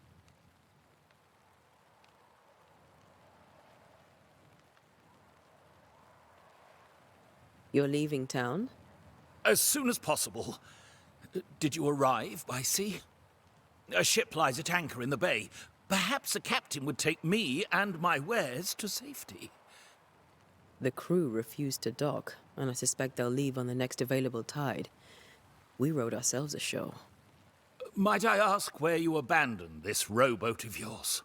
You're leaving town? As soon as possible. Did you arrive by sea? A ship lies at anchor in the bay. Perhaps a captain would take me and my wares to safety. The crew refused to dock, and I suspect they'll leave on the next available tide. We rowed ourselves ashore. Might I ask where you abandoned this rowboat of yours?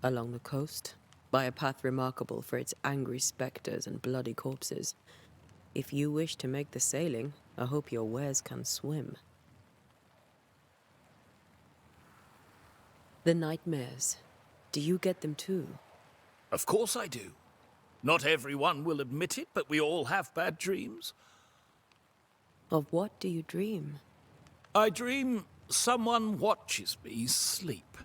Along the coast, by a path remarkable for its angry spectres and bloody corpses. If you wish to make the sailing, I hope your wares can swim. The nightmares. Do you get them too? Of course I do. Not everyone will admit it, but we all have bad dreams. Of what do you dream? I dream someone watches me sleep.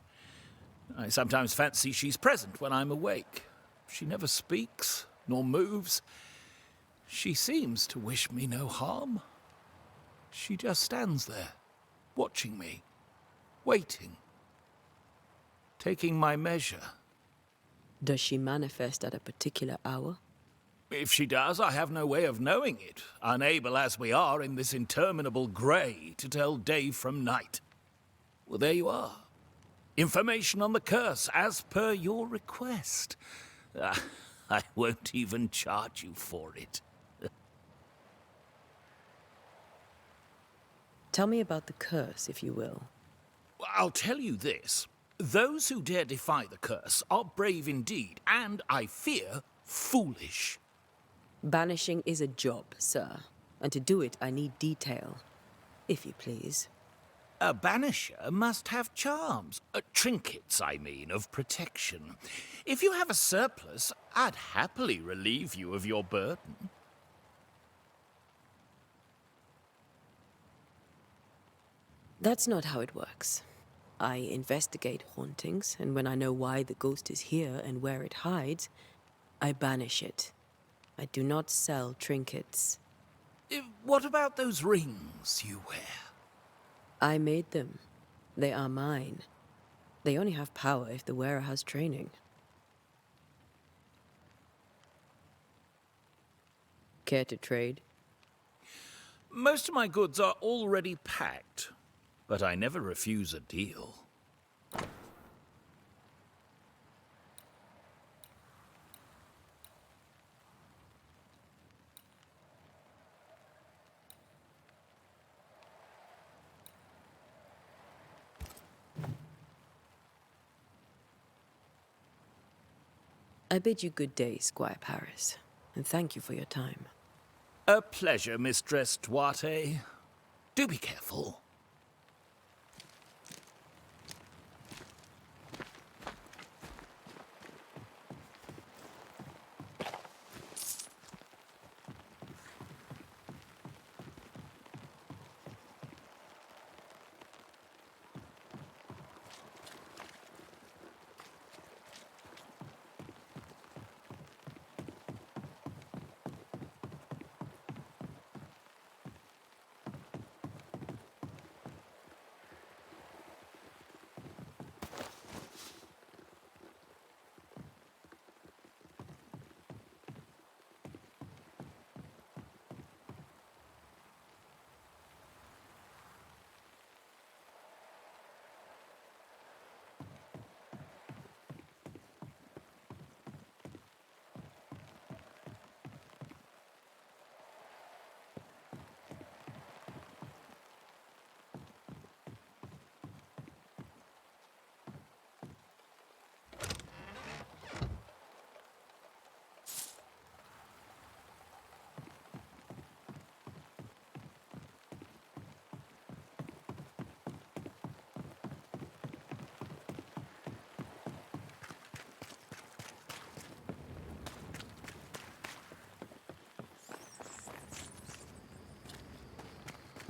I sometimes fancy she's present when I'm awake. She never speaks, nor moves. She seems to wish me no harm. She just stands there, watching me, waiting, taking my measure. Does she manifest at a particular hour? If she does, I have no way of knowing it, unable as we are in this interminable grey to tell day from night. Well, there you are. Information on the curse, as per your request. I won't even charge you for it. Tell me about the curse, if you will. I'll tell you this. Those who dare defy the curse are brave indeed, and, I fear, foolish. Banishing is a job, sir. And to do it, I need detail. If you please. A banisher must have charms. Trinkets, I mean, of protection. If you have a surplus, I'd happily relieve you of your burden. That's not how it works. I investigate hauntings, and when I know why the ghost is here and where it hides, I banish it. I do not sell trinkets. What about those rings you wear? I made them. They are mine. They only have power if the wearer has training. Care to trade? Most of my goods are already packed, but I never refuse a deal. I bid you good day, Squire Paris, and thank you for your time. A pleasure, Mistress Duarte. Do be careful.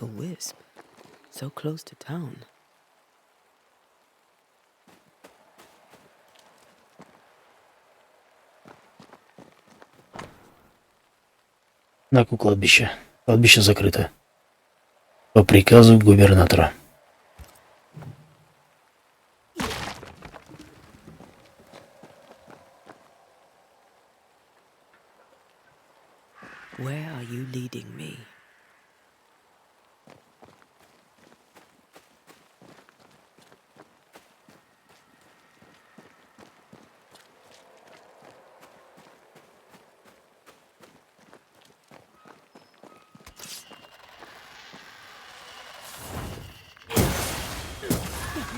A wisp, so close to town. Так, у кладбища. Кладбище закрыто. По приказу губернатора. Where are you leading me?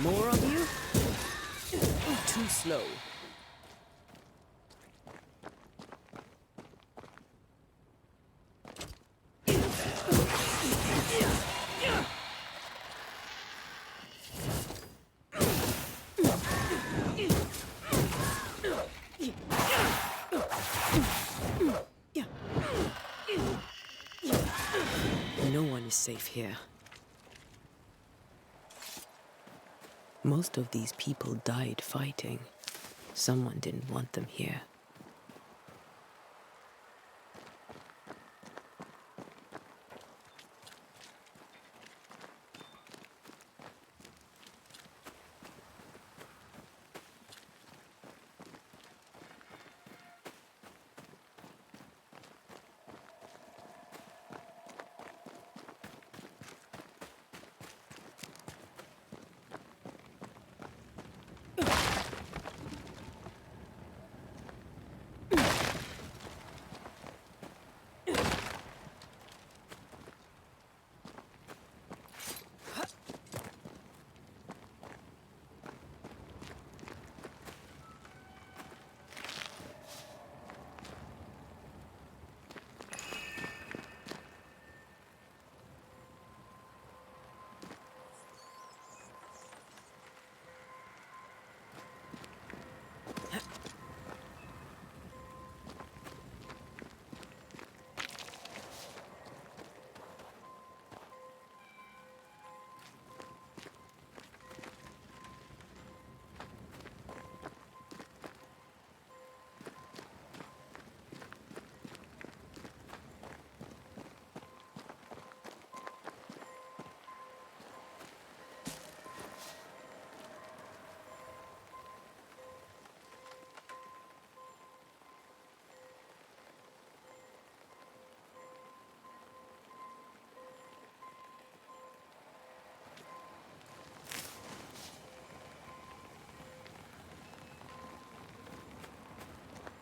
More of you? Too slow. No one is safe here. Most of these people died fighting. Someone didn't want them here.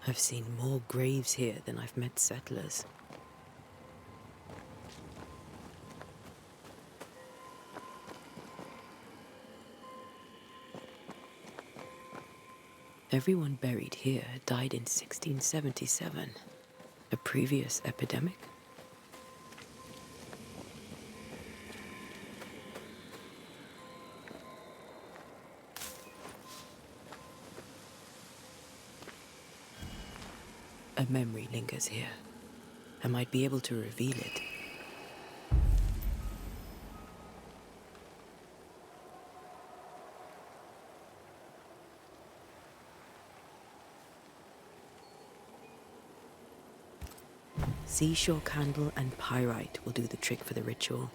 I've seen more graves here than I've met settlers. Everyone buried here died in 1677. A previous epidemic? A memory lingers here. I might be able to reveal it. Seashore candle and pyrite will do the trick for the ritual.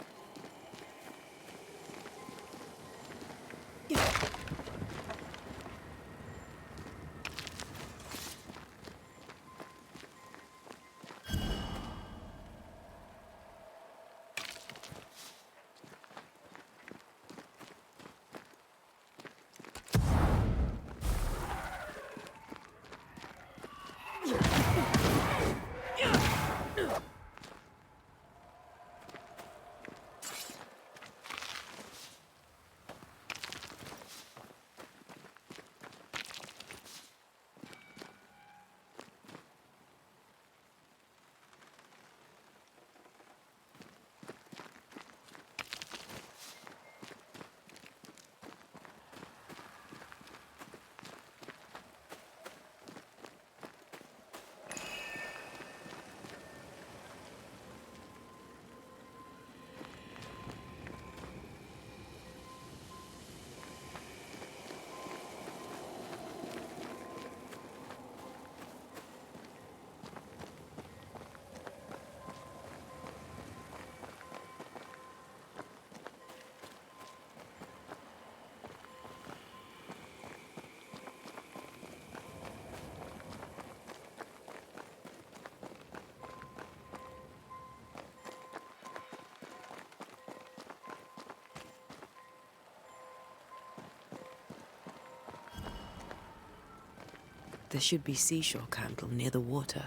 There should be seashore candle near the water.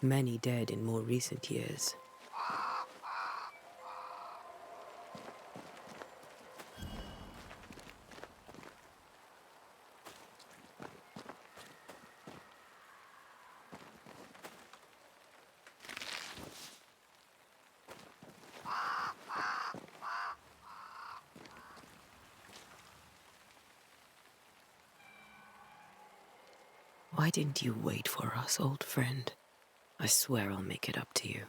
Many dead in more recent years. Why didn't you wait for us, old friend? I swear I'll make it up to you.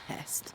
Pest.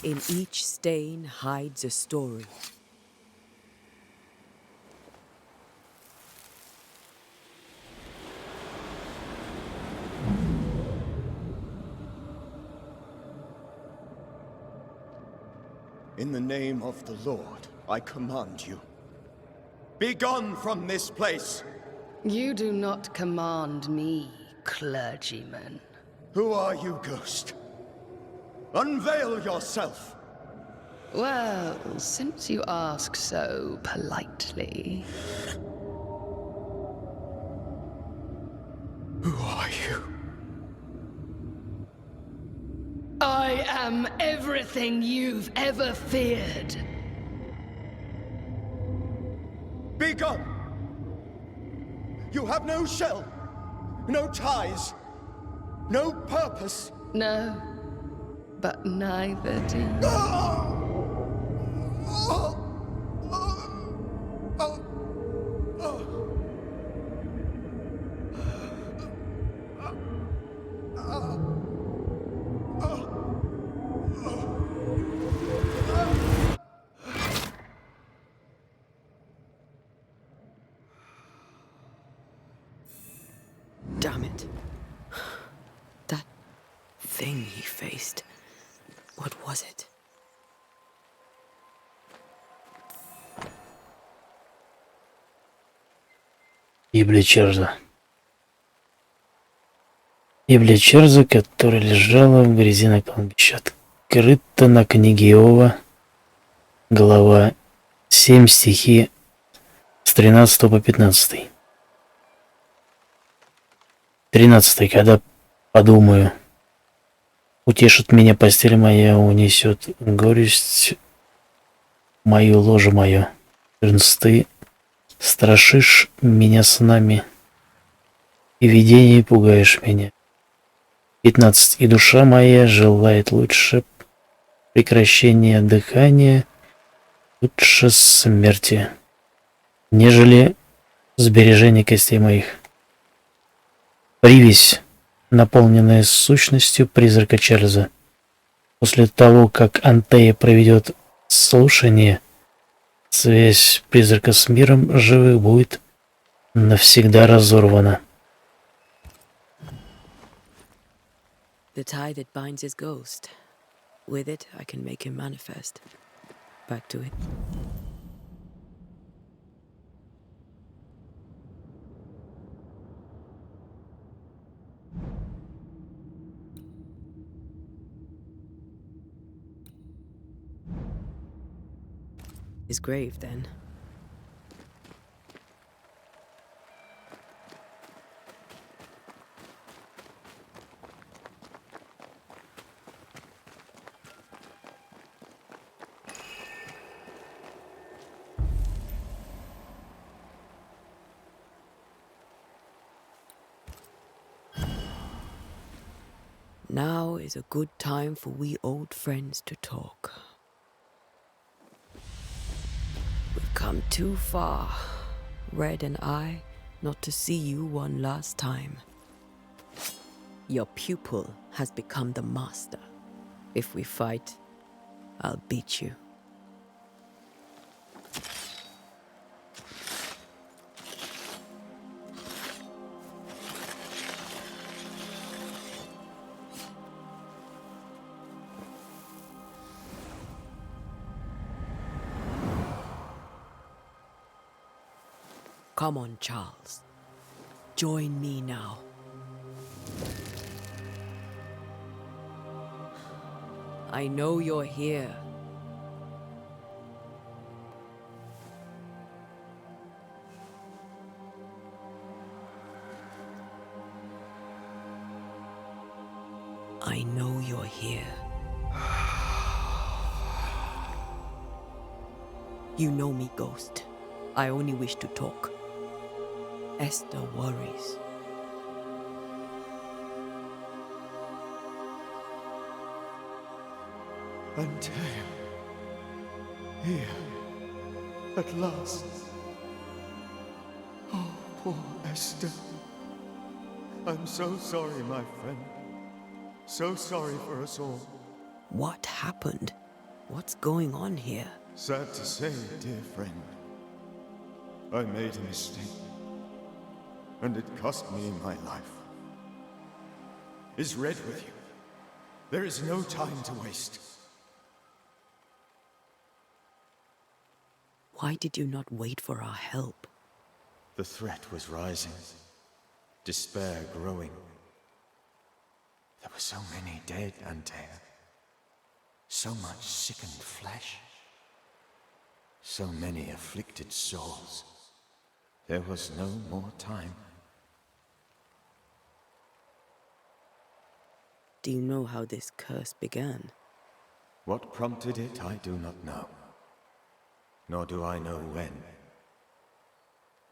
In each stain hides a story. In the name of the Lord, I command you. Be gone from this place! You do not command me, clergyman. Who are you, ghost? Unveil yourself! Well, since you ask so politely... Who are you? I am everything you've ever feared. Be gone! You have no shell, no ties, no purpose. No, but neither do you. Damn it. That thing he faced. What was it? Библия Чарльза. Библия Чарльза, которая лежала в грязи на кладбище, открыта на книге Иова, глава 7, стихи с 13 по 15. 13. Когда подумаю, утешит меня постель моя, унесет горесть мою, ложе мое. 14. Страшишь меня снами, и видение пугаешь меня. 15. И душа моя желает лучше прекращения дыхания, лучше смерти, нежели сбережение костей моих. Привязь, наполненная сущностью призрака Чарльза. После того, как Антея проведет слушание, связь призрака с миром живых будет навсегда разорвана. The tie that binds his ghost. With it, I can make him manifest. Back to it. His grave, then. Now is a good time for we old friends to talk. We've come too far, Red and I, not to see you one last time. Your pupil has become the master. If we fight, I'll beat you. Come on, Charles. Join me now. I know you're here. I know you're here. You know me, Ghost. I only wish to talk. Esther worries. Antea. Here. At last. Oh, poor Esther. I'm so sorry, my friend. So sorry for us all. What happened? What's going on here? Sad to say, dear friend, I made a mistake, and it cost me my life. Is Red with you? There is no time to waste. Why did you not wait for our help? The threat was rising, despair growing. There were so many dead, Antea. So much sickened flesh. So many afflicted souls. There was no more time. Do you know how this curse began? What prompted it, I do not know. Nor do I know when.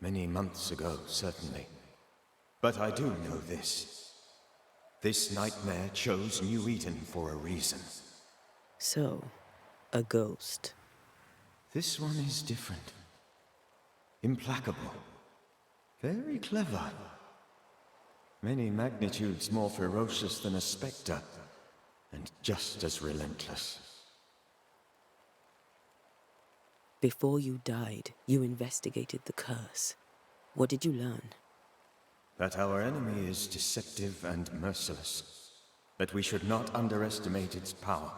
Many months ago, certainly. But I do know this. This nightmare chose New Eden for a reason. So, a ghost. This one is different. Implacable. Very clever. Many magnitudes more ferocious than a spectre, and just as relentless. Before you died, you investigated the curse. What did you learn? That our enemy is deceptive and merciless. That we should not underestimate its power.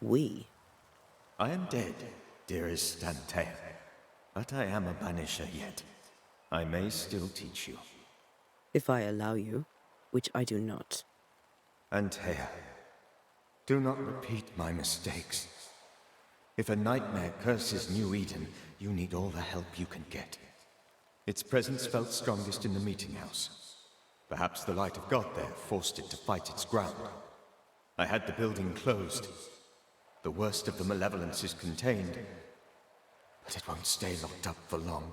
We? I am dead, dearest Antea. But I am a banisher yet. I may still teach you. If I allow you, which I do not. Antea, do not repeat my mistakes. If a nightmare curses New Eden, you need all the help you can get. Its presence felt strongest in the meeting house. Perhaps the light of God there forced it to fight its ground. I had the building closed. The worst of the malevolence is contained, but it won't stay locked up for long.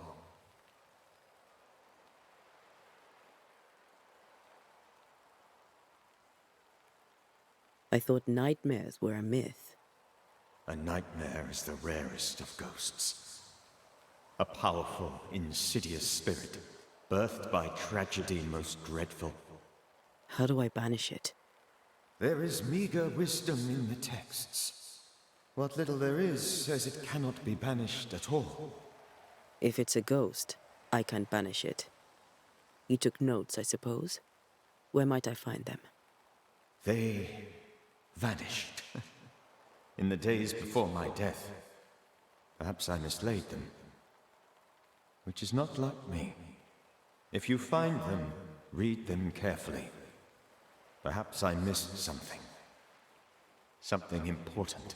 I thought nightmares were a myth. A nightmare is the rarest of ghosts. A powerful, insidious spirit, birthed by tragedy most dreadful. How do I banish it? There is meager wisdom in the texts. What little there is says it cannot be banished at all. If it's a ghost, I can't banish it. You took notes, I suppose? Where might I find them? They vanished. In the days before my death. Perhaps I mislaid them. Which is not like me. If you find them, read them carefully. Perhaps I missed something. Something important.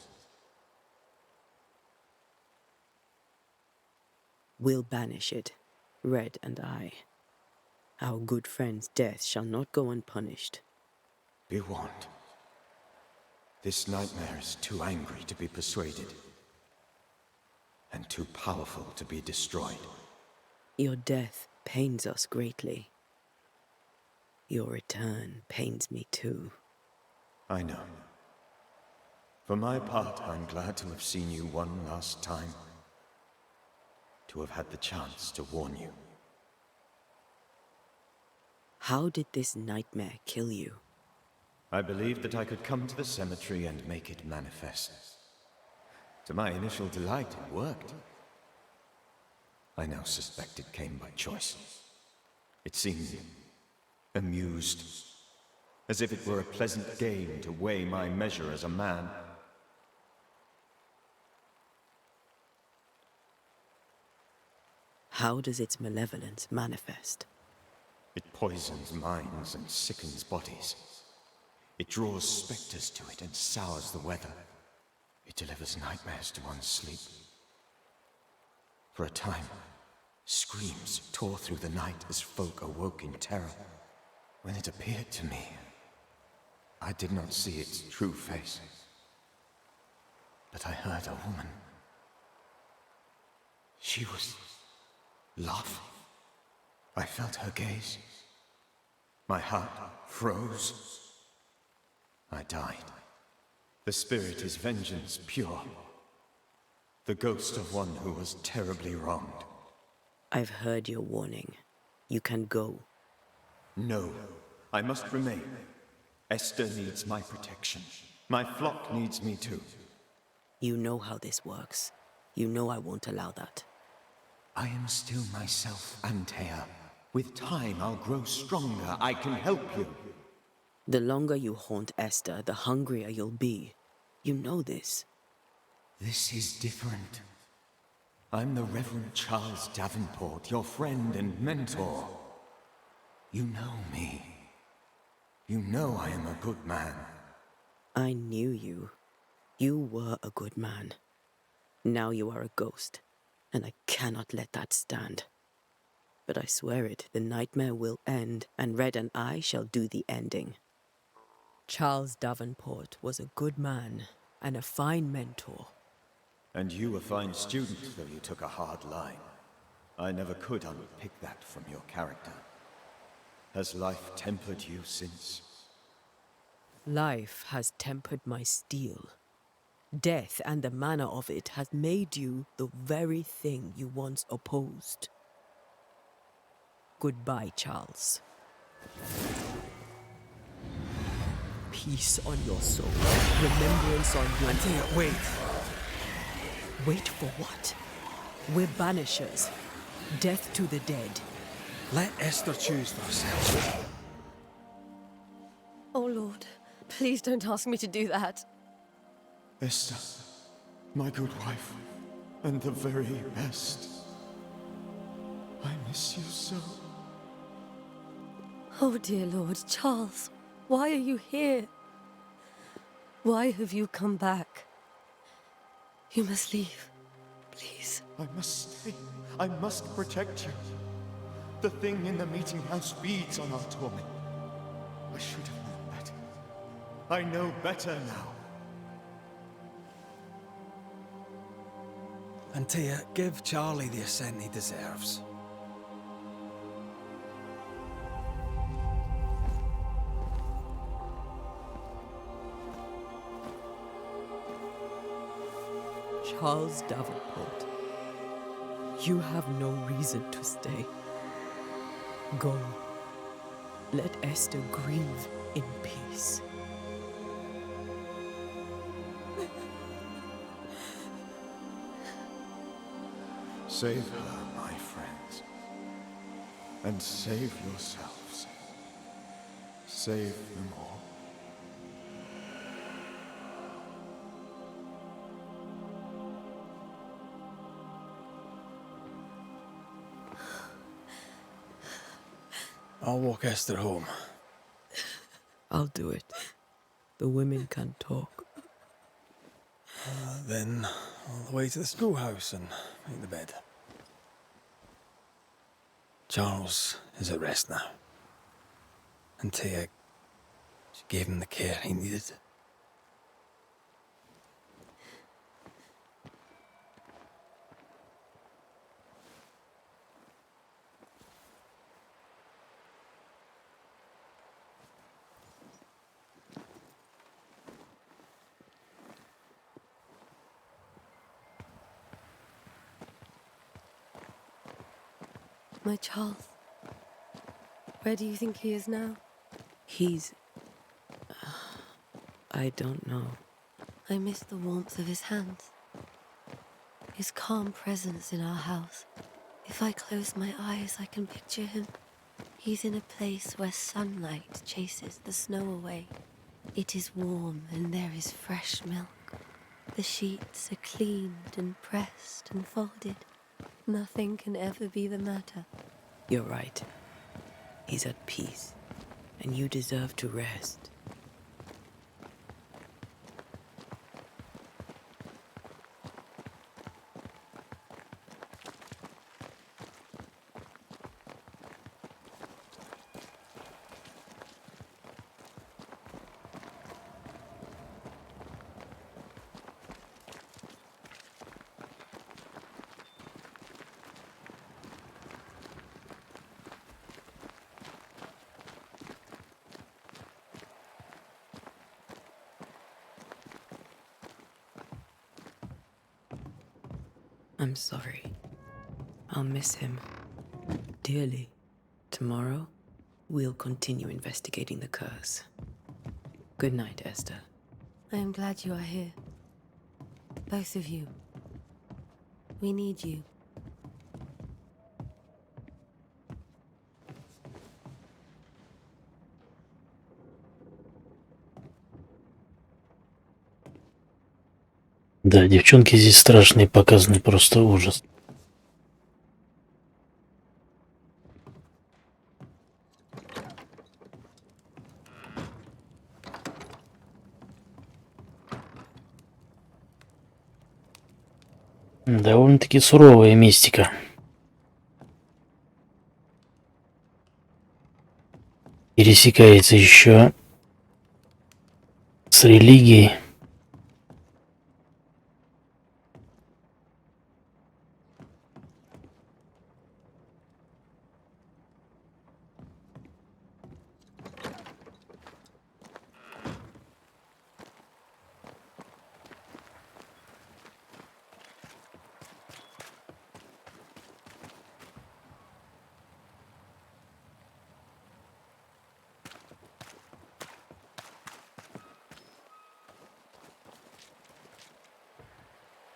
We'll banish it, Red and I. Our good friend's death shall not go unpunished. Be warned. This nightmare is too angry to be persuaded. And too powerful to be destroyed. Your death pains us greatly. Your return pains me too. I know. For my part, I'm glad to have seen you one last time. To have had the chance to warn you. How did this nightmare kill you? I believed that I could come to the cemetery and make it manifest. To my initial delight, it worked. I now suspect it came by choice. It seemed amused, as if it were a pleasant game to weigh my measure as a man. How does its malevolence manifest? It poisons minds and sickens bodies. It draws specters to it and sours the weather. It delivers nightmares to one's sleep. For a time, screams tore through the night as folk awoke in terror. When it appeared to me, I did not see its true face. But I heard a woman. She was laughing. I felt her gaze. My heart froze. I died. The spirit is vengeance pure. The ghost of one who was terribly wronged. I've heard your warning. You can go. No, I must remain. Esther needs my protection. My flock needs me too. You know how this works. You know I won't allow that. I am still myself, Antea. With time, I'll grow stronger. I can help you. The longer you haunt Esther, the hungrier you'll be. You know this. This is different. I'm the Reverend Charles Davenport, your friend and mentor. You know me. You know I am a good man. I knew you. You were a good man. Now you are a ghost, and I cannot let that stand. But I swear it, the nightmare will end, and Red and I shall do the ending. Charles Davenport was a good man and a fine mentor. And you a fine student, though you took a hard line. I never could unpick that from your character. Has life tempered you since? Life has tempered my steel. Death and the manner of it has made you the very thing you once opposed. Goodbye, Charles. Peace on your soul. Remembrance on your... Antea, wait. Wait for what? We're banishers. Death to the dead. Let Esther choose for herself. Oh, Lord, please don't ask me to do that. Esther, my good wife, and the very best. I miss you so. Oh, dear Lord, Charles, why are you here? Why have you come back? You must leave, please. I must stay. I must protect you. The thing in the meeting house feeds on our torment. I should have known better. I know better now. Antea, give Charlie the ascent he deserves. Charles Davenport, you have no reason to stay. Go. Let Esther grieve in peace. Save her, my friends. And save yourselves. Save them all. I'll walk Esther home. I'll do it. The women can talk. Then all the way to the schoolhouse and make the bed. Charles is at rest now. Antea, she gave him the care he needed. My Charles. Where do you think he is now? He's... I don't know. I miss the warmth of his hands. His calm presence in our house. If I close my eyes, I can picture him. He's in a place where sunlight chases the snow away. It is warm and there is fresh milk. The sheets are cleaned and pressed and folded. Nothing can ever be the matter. You're right. He's at peace, and you deserve to rest. I'm sorry. I'll miss him dearly. Tomorrow, we'll continue investigating the curse. Good night, Esther. I am glad you are here. Both of you. We need you. Да, девчонки здесь страшные показаны, просто ужас. Довольно-таки суровая мистика. Пересекается еще с религией.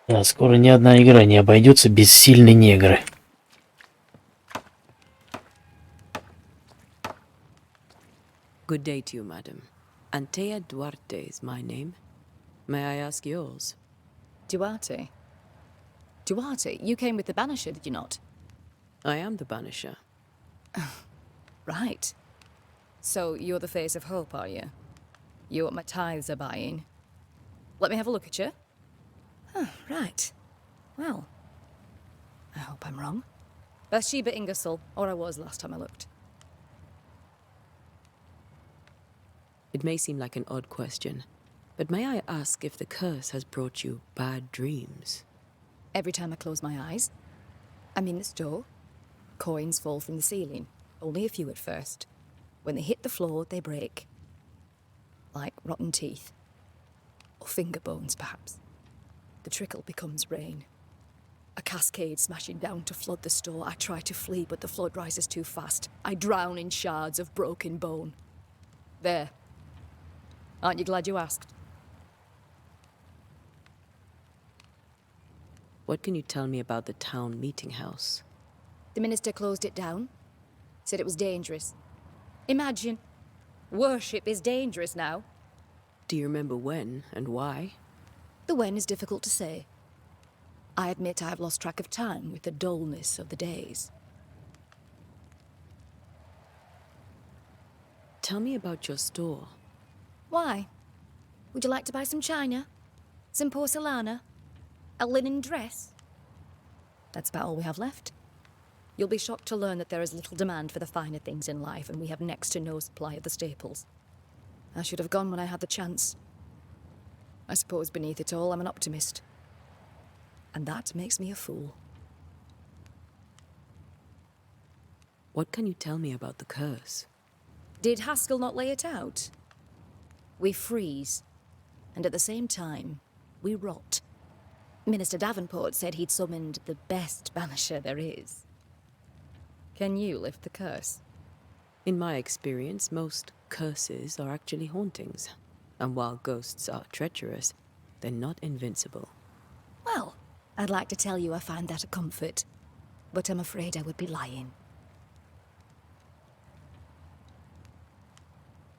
Да, скоро ни одна игра не обойдется без сильной негры. Good day to you, madam. Antea Duarte is my name. May I ask yours? Duarte? Duarte, you came with the Banisher, did you not? I am the Banisher. Right. So you're the face of hope, are you? You're what my tithes are buying. Let me have a look at you. Oh, right. Well, I hope I'm wrong. Bathsheba Ingersoll, or I was last time I looked. It may seem like an odd question, but may I ask if the curse has brought you bad dreams? Every time I close my eyes, I'm in the store. Coins fall from the ceiling. Only a few at first. When they hit the floor, they break. Like rotten teeth. Or finger bones, perhaps. The trickle becomes rain. A cascade smashing down to flood the store. I try to flee, but the flood rises too fast. I drown in shards of broken bone. There. Aren't you glad you asked? What can you tell me about the town meeting house? The minister closed it down. Said it was dangerous. Imagine. Worship is dangerous now. Do you remember when and why? The when is difficult to say. I admit I have lost track of time with the dullness of the days. Tell me about your store. Why? Would you like to buy some china? Some porcelana? A linen dress? That's about all we have left. You'll be shocked to learn that there is little demand for the finer things in life, and we have next to no supply of the staples. I should have gone when I had the chance. I suppose beneath it all, I'm an optimist. And that makes me a fool. What can you tell me about the curse? Did Haskell not lay it out? We freeze, and at the same time, we rot. Minister Davenport said he'd summoned the best banisher there is. Can you lift the curse? In my experience, most curses are actually hauntings. And while ghosts are treacherous, they're not invincible. Well, I'd like to tell you I find that a comfort, but I'm afraid I would be lying.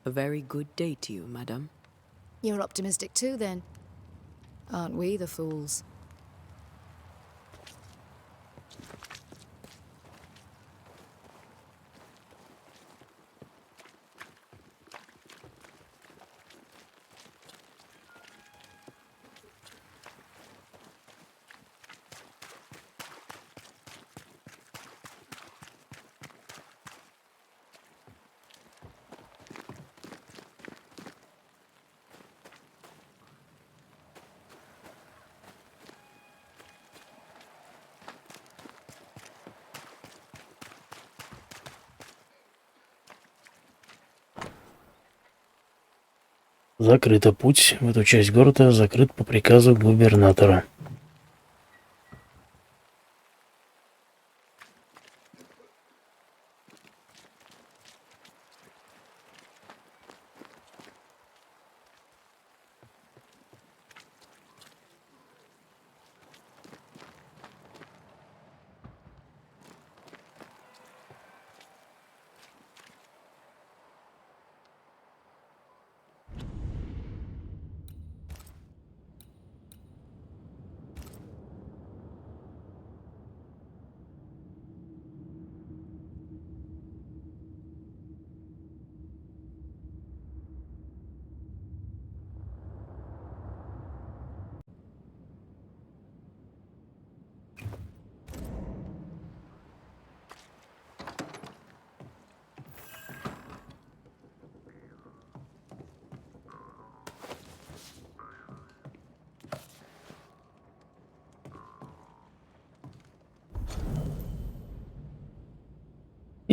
A very good day to you, madame. You're optimistic too, then. Aren't we the fools? Закрыто. Путь в эту часть города закрыт по приказу губернатора.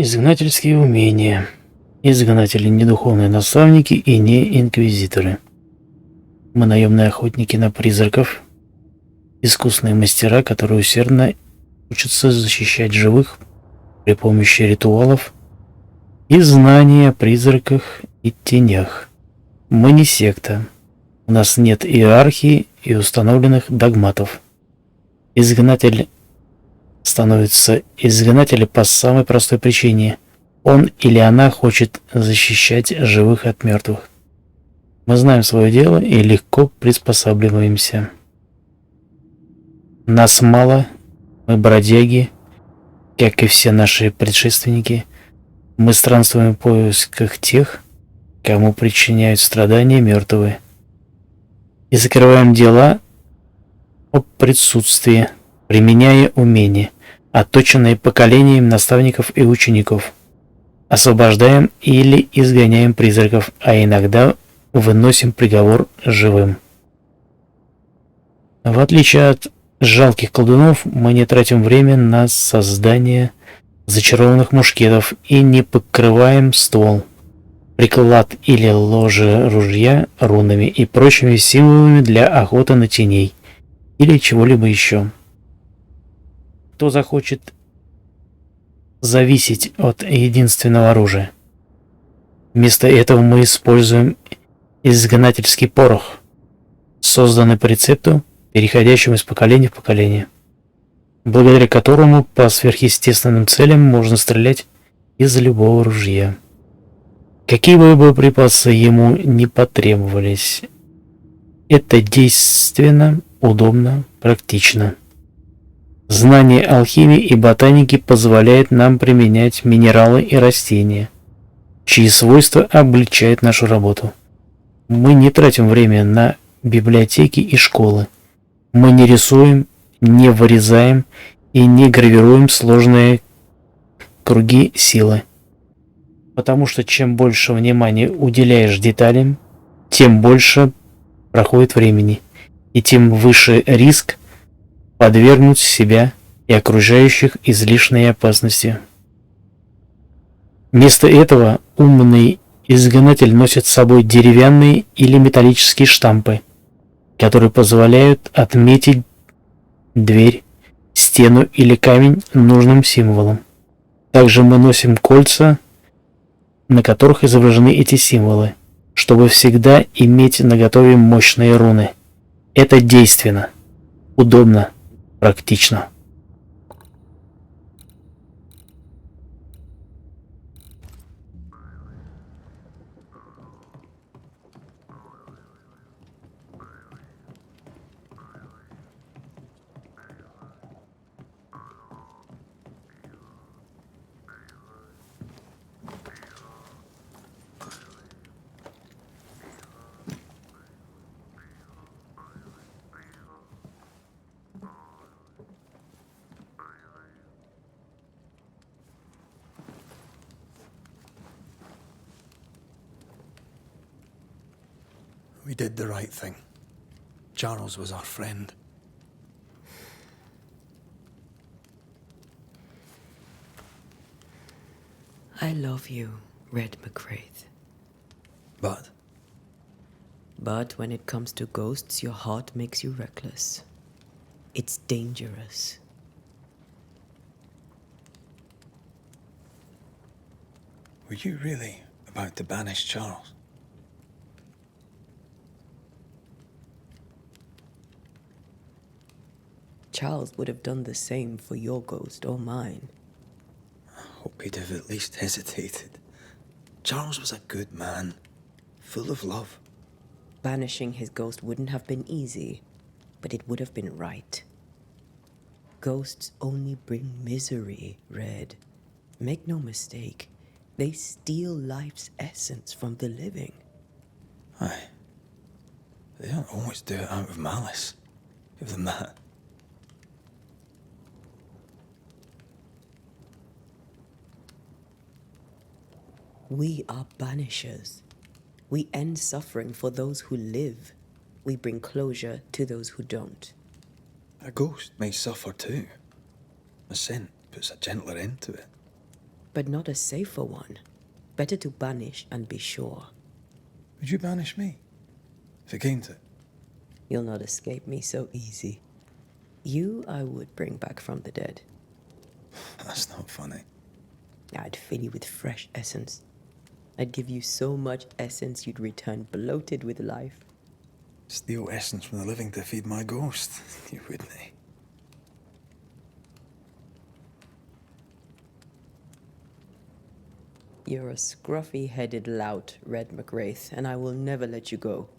Изгнательские умения. Изгнатели не духовные наставники и не инквизиторы. Мы наемные охотники на призраков, искусные мастера, которые усердно учатся защищать живых при помощи ритуалов и знаний о призраках и тенях. Мы не секта. У нас нет иерархии и установленных догматов. Изгнатель становится изгнателем по самой простой причине. Он или она хочет защищать живых от мертвых. Мы знаем свое дело и легко приспосабливаемся. Нас мало, мы бродяги, как и все наши предшественники. Мы странствуем в поисках тех, кому причиняют страдания мертвые, и закрываем дела о присутствии, применяя умения, отточенные поколением наставников и учеников. Освобождаем или изгоняем призраков, а иногда выносим приговор живым. В отличие от жалких колдунов, мы не тратим время на создание зачарованных мушкетов и не покрываем ствол, приклад или ложе ружья рунами и прочими символами для охоты на теней или чего-либо еще. Кто захочет зависеть от единственного оружия? Вместо этого мы используем изгнательский порох, созданный по рецепту, переходящему из поколения в поколение, благодаря которому по сверхъестественным целям можно стрелять из любого ружья. Какие бы боеприпасы ему не потребовались, это действенно, удобно, практично. Знание алхимии и ботаники позволяет нам применять минералы и растения, чьи свойства облегчают нашу работу. Мы не тратим время на библиотеки и школы. Мы не рисуем, не вырезаем и не гравируем сложные круги силы. Потому что чем больше внимания уделяешь деталям, тем больше проходит времени, и тем выше риск подвергнуть себя и окружающих излишней опасности. Вместо этого умный изгнатель носит с собой деревянные или металлические штампы, которые позволяют отметить дверь, стену или камень нужным символом. Также мы носим кольца, на которых изображены эти символы, чтобы всегда иметь наготове мощные руны. Это действенно, удобно, практично. We did the right thing. Charles was our friend. I love you, Red McCraith. But? But when it comes to ghosts, your heart makes you reckless. It's dangerous. Were you really about to banish Charles? Charles would have done the same for your ghost or mine. I hope he'd have at least hesitated. Charles was a good man, full of love. Banishing his ghost wouldn't have been easy, but it would have been right. Ghosts only bring misery, Red. Make no mistake, they steal life's essence from the living. Aye. They don't always do it out of malice. Give them that. We are banishers. We end suffering for those who live. We bring closure to those who don't. A ghost may suffer too. A scent puts a gentler end to it. but not a safer one. Better to banish and be sure. Would you banish me? If it came to it? You'll not escape me so easy. You I would bring back from the dead. That's not funny. I'd fill you with fresh essence. I'd give you so much essence you'd return bloated with life. Steal essence from the living to feed my ghost. You wouldn't, eh? You're a scruffy-headed lout, Red McWraith, and I will never let you go.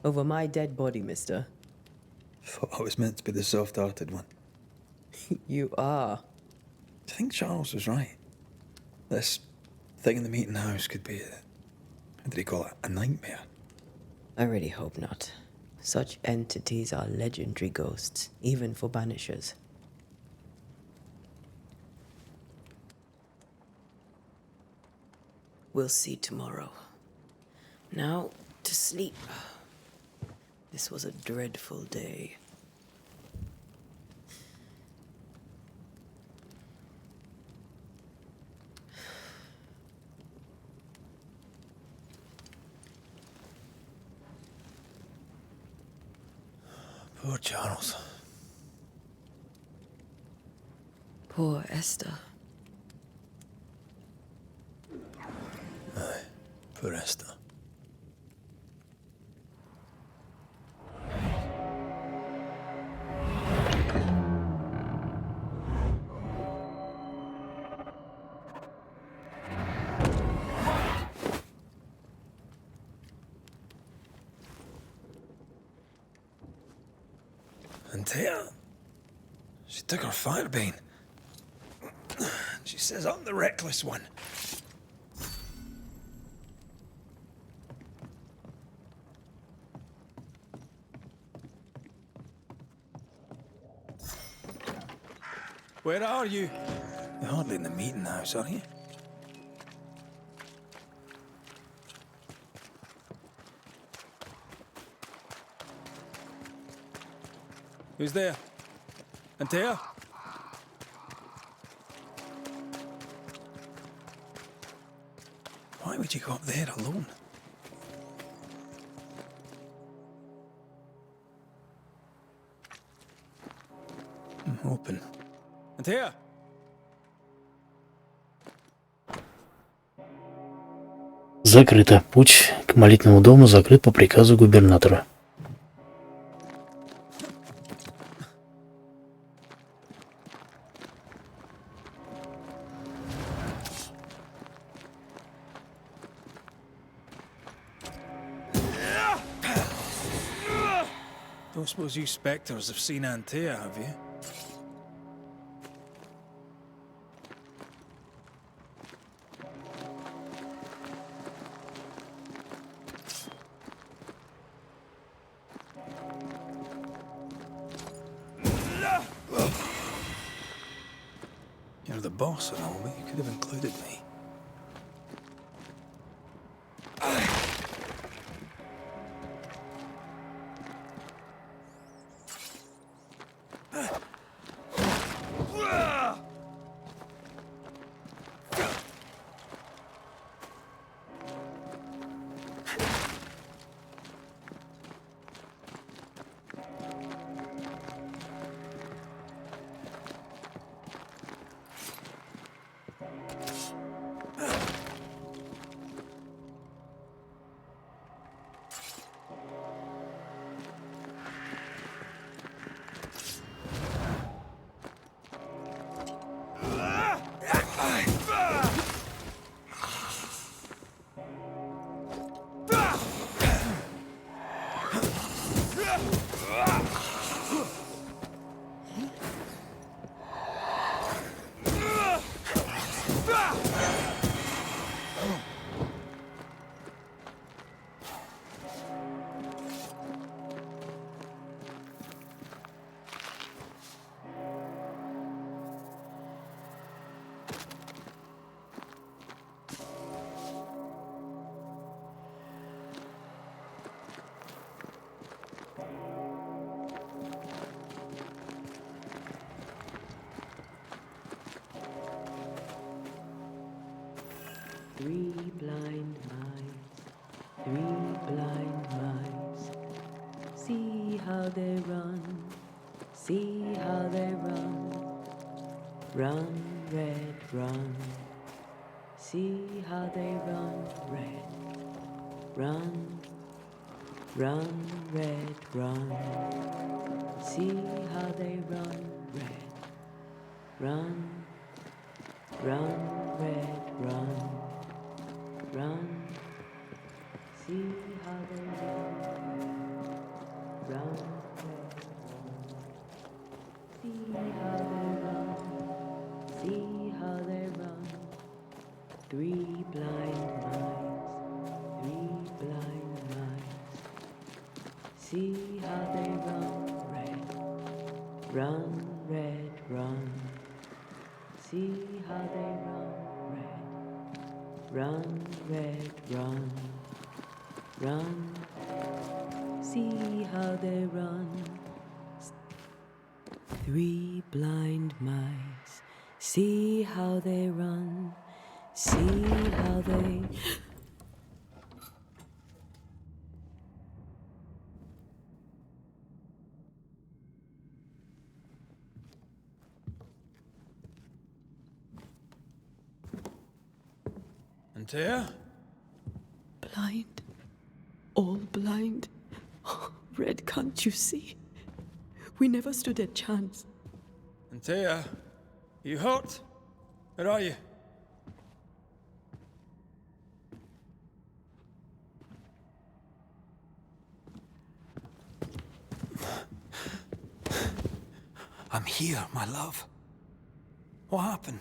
Over my dead body, mister. Thought I was meant to be the soft-hearted one. You are. Do you think Charles was right? This thing in the meeting house could be how did he call it? A nightmare? I really hope not. Such entities are legendary ghosts, even for Banishers. We'll see tomorrow. Now, to sleep. This was a dreadful day. Poor Charles. Poor Esther. Aye, poor Esther. And Taya, she took her firebane. She says I'm the reckless one. Where are you? You're hardly in the meeting house, are you? Who's there? Antea? Why would you go up there alone? I'm hoping. Antea? Закрыто. Путь к молитвенному дому закрыт по приказу губернатора. Don't suppose you spectres have seen Antea, have you? You're the boss and all, but you could have included me. Three blind mice, three blind mice. See how they run, see how they run. Run, red, run. See how they run, red. Run, run, red, run. See how they run, red. Run, run, red, run. Run, see how they run, run, see how they run, see how they run. Three blind mice, three blind mice. See how they run, red, run, red, run. See how they run, red. Run, red, run, run, see how they run. Three blind mice, see how they run, see how they... Antea? Blind, all blind. Oh, Red, can't you see? We never stood a chance. Antea, you hurt? Where are you? I'm here, my love. What happened?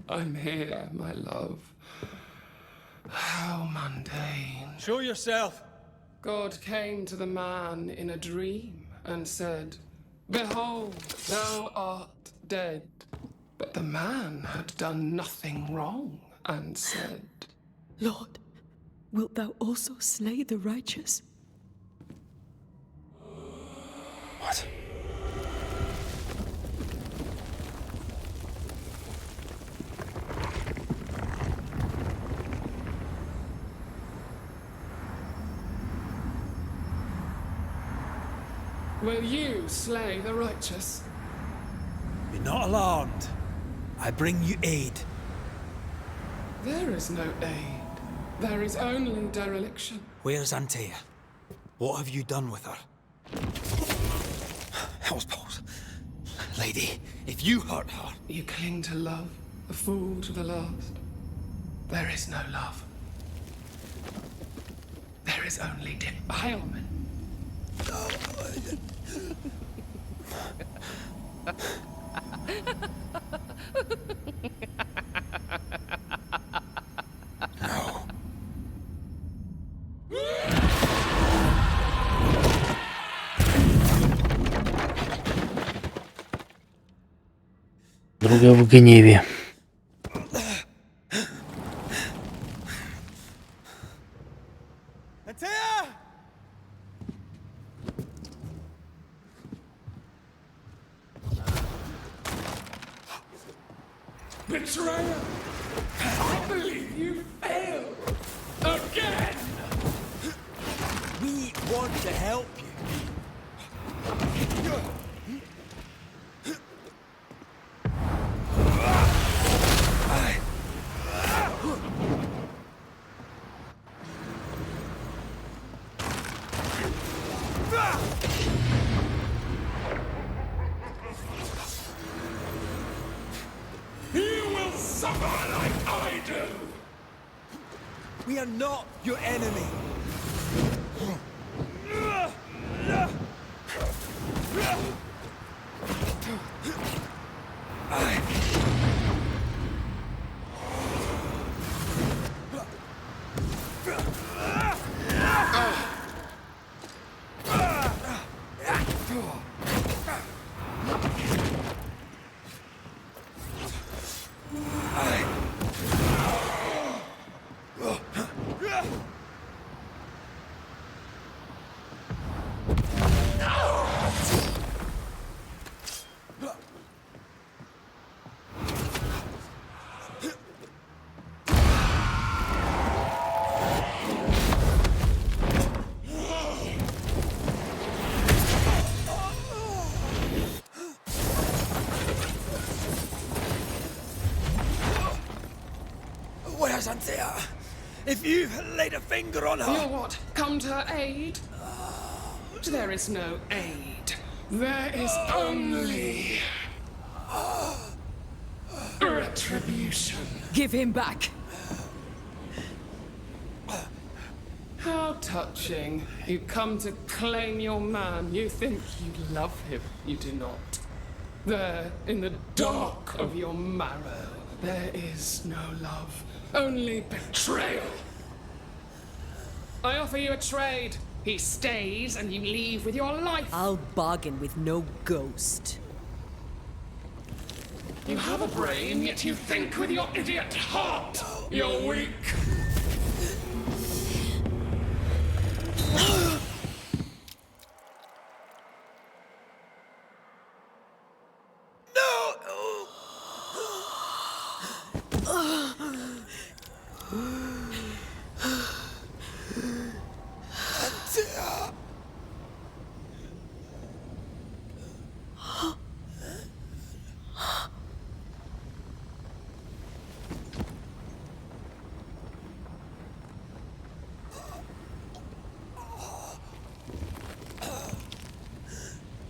I'm here, my love. How mundane. Show yourself. God came to the man in a dream and said, "Behold, thou art dead." But the man had done nothing wrong and said, Lord, wilt thou also slay the righteous? What? "Will you slay the righteous?" Be not alarmed. I bring you aid. There is no aid. There is only dereliction. Where's Antea? What have you done with her? Hellsballs. Lady, if you hurt her... You cling to love, a fool to the last. There is no love. There is only defilement. No. Друга в гневе. Betrayer! I believe you failed! Again! We want to help you. You will suffer like I do! We are not your enemy. Where's Anthea? If you laid a finger on her... You'll what? Come to her aid? There is no aid. There is only... retribution. Give him back! How touching. You come to claim your man. You think you love him. You do not. There, in the dark of your marrow, there is no love. Only betrayal. I offer you a trade. He stays and you leave with your life. I'll bargain with no ghost. You have a brain, yet you think with your idiot heart. You're weak.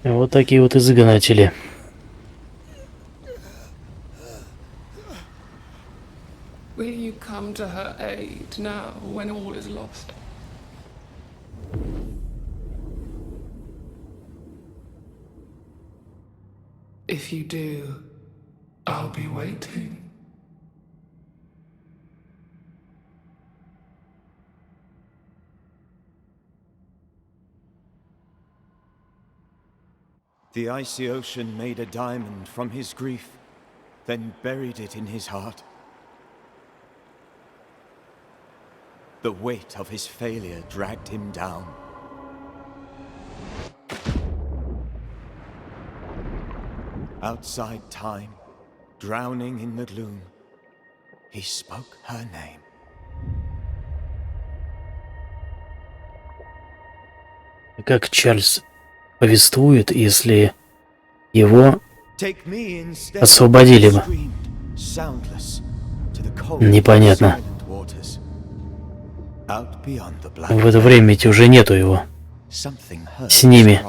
Вот такие вот изгнатели. Will you come to her aid now, when all is lost? If you do, I'll be waiting. The icy ocean made a diamond from his grief, then buried it in his heart. The weight of his failure dragged him down. Outside time, drowning in the gloom, he spoke her name. Как Чарльз повествует, если его освободили бы? Непонятно. В это время ведь уже нету его с ними.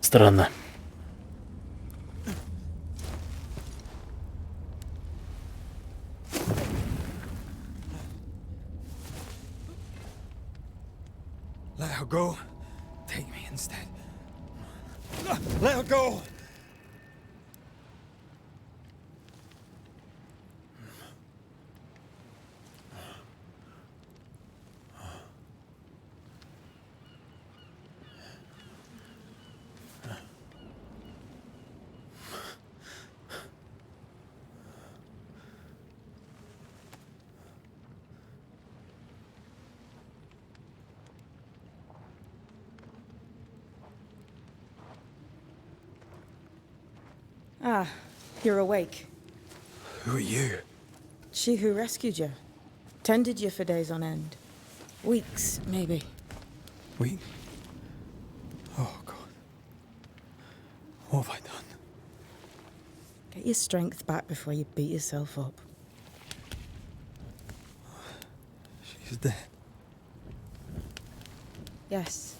Странно. Let her go. Take me instead. Let her go! Ah, you're awake. Who are you? She who rescued you. Tended you for days on end. Weeks, maybe. Weeks? Oh, God. What have I done? Get your strength back before you beat yourself up. She's dead. Yes.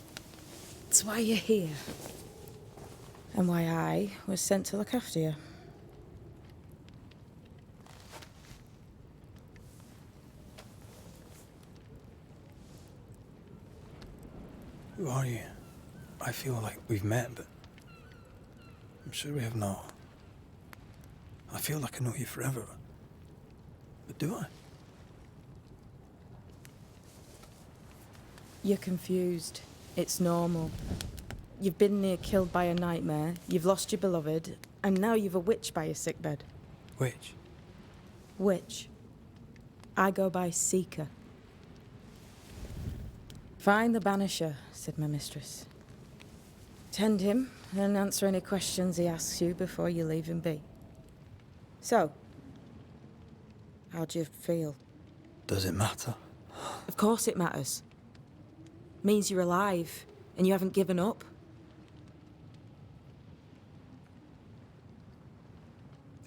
That's why you're here. And why I was sent to look after you. Who are you? I feel like we've met, but I'm sure we have not. I feel like I know you forever. But do I? You're confused. It's normal. You've been near killed by a nightmare, you've lost your beloved, and now you've a witch by your sickbed. Witch? Witch. I go by Seeker. Find the Banisher, said my mistress. Tend him, and answer any questions he asks you before you leave him be. So, how do you feel? Does it matter? Of course it matters. Means you're alive, and you haven't given up.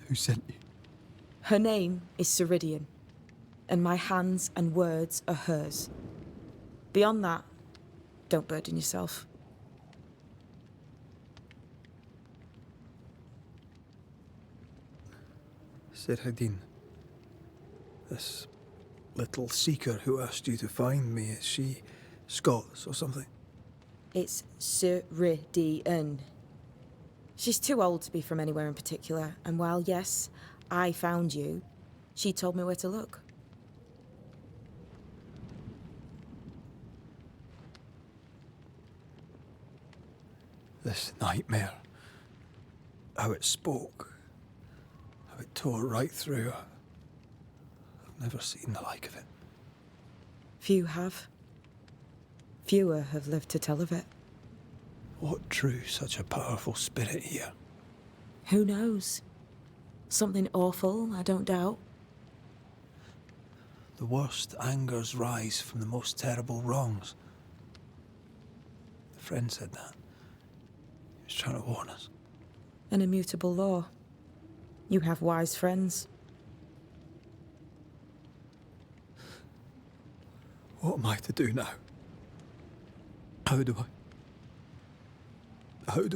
Who sent you? Her name is Ceridian, and my hands and words are hers. Beyond that, don't burden yourself. Ceridian, this little seeker who asked you to find me, is she Scots or something? It's Ceridian. She's too old to be from anywhere in particular, and while, yes, I found you, she told me where to look. This nightmare, how it spoke, how it tore right through. I've never seen the like of it. Few have. Fewer have lived to tell of it. What drew such a powerful spirit here? Who knows? Something awful, I don't doubt. The worst angers rise from the most terrible wrongs. The friend said that. He was trying to warn us. An immutable law. You have wise friends. What am I to do now? How do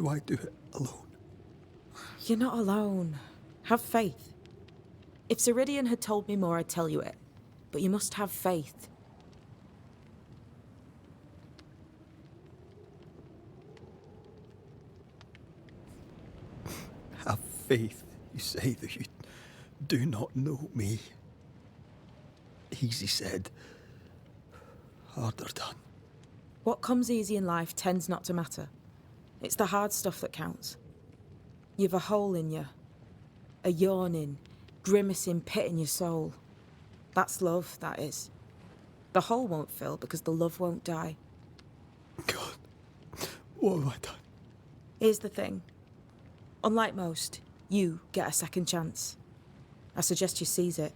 I do it alone? You're not alone. Have faith. If Ceridian had told me more, I'd tell you it. But you must have faith. Have faith, you say, that you do not know me. Easy said, harder done. What comes easy in life tends not to matter. It's the hard stuff that counts. You've a hole in you. A yawning, grimacing pit in your soul. That's love, that is. The hole won't fill because the love won't die. God, what have I done? Here's the thing. Unlike most, you get a second chance. I suggest you seize it.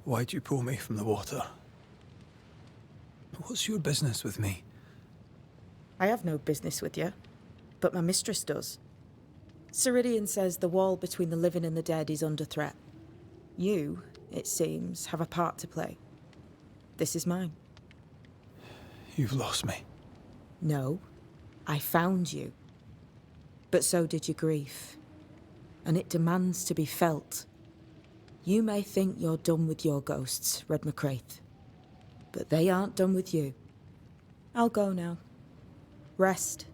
Why'd you pull me from the water? What's your business with me? I have no business with you, but my mistress does. Ceridian says the wall between the living and the dead is under threat. You, it seems, have a part to play. This is mine. You've lost me. No, I found you. But so did your grief. And it demands to be felt. You may think you're done with your ghosts, Red McCraith. But they aren't done with you. I'll go now. Rest.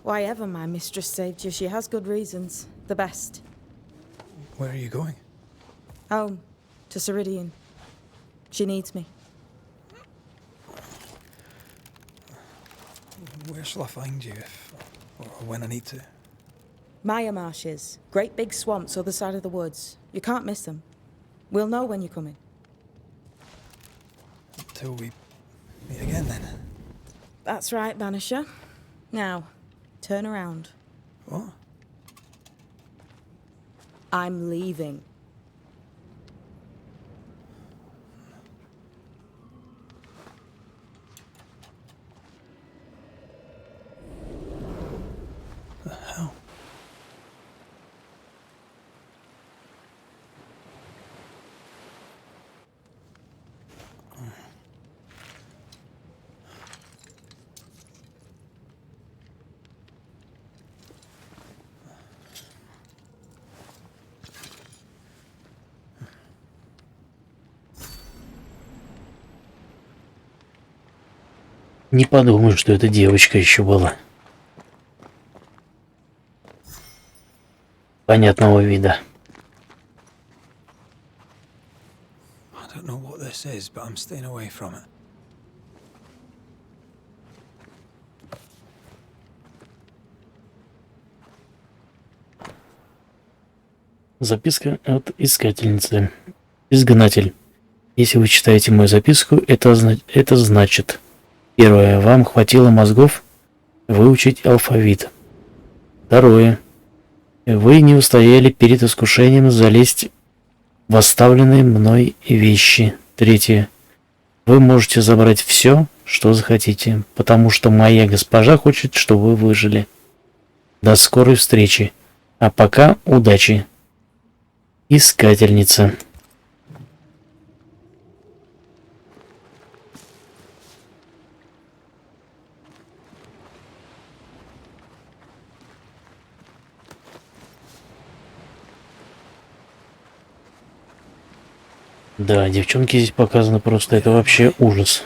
Why ever my mistress saved you, she has good reasons. The best. Where are you going? Home. To Ceridian. She needs me. Where shall I find you if, or when I need to? Maya marshes. Great big swamps other side of the woods. You can't miss them. We'll know when you're coming. Until we meet again, then. That's right, Banisher. Now, turn around. What? I'm leaving. The hell? Не подумаю, что это девочка еще была. Понятного вида. I don't know what this is, but I'm staying away from it. Записка от искательницы. Изгнатель. Если вы читаете мою записку, это значит: первое, вам хватило мозгов выучить алфавит. Второе, вы не устояли перед искушением залезть в оставленные мной вещи. Третье, вы можете забрать все, что захотите, потому что моя госпожа хочет, чтобы вы выжили. До скорой встречи. А пока удачи. Искательница. Да, девчонки здесь показаны просто, это вообще ужас.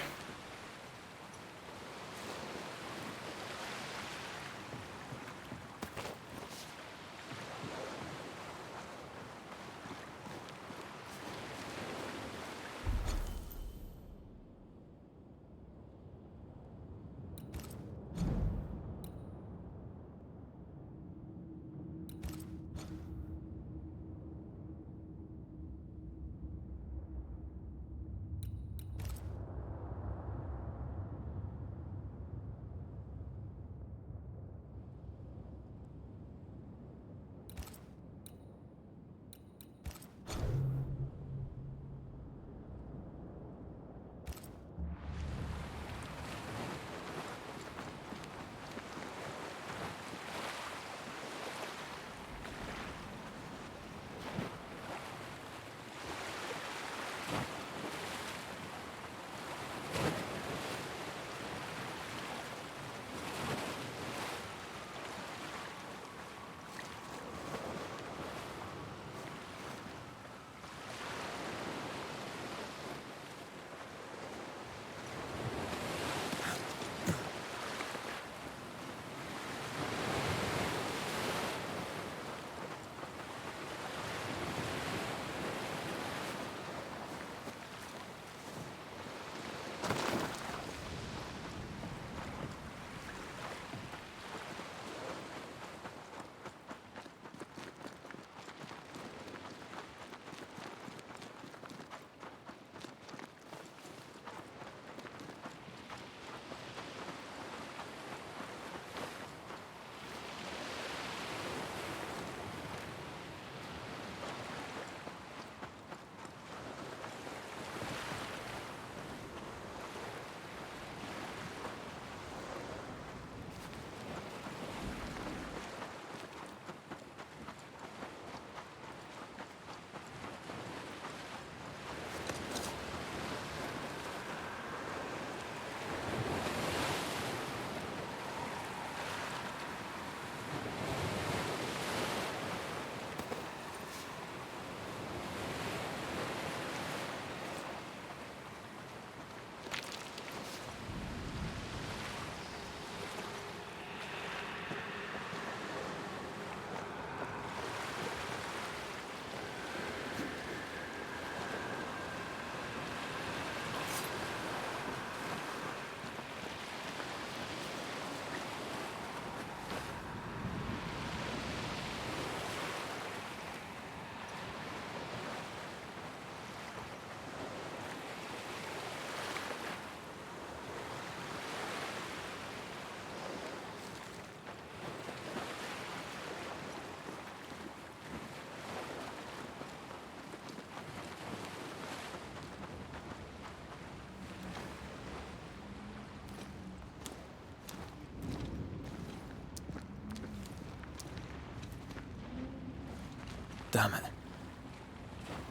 Damn it.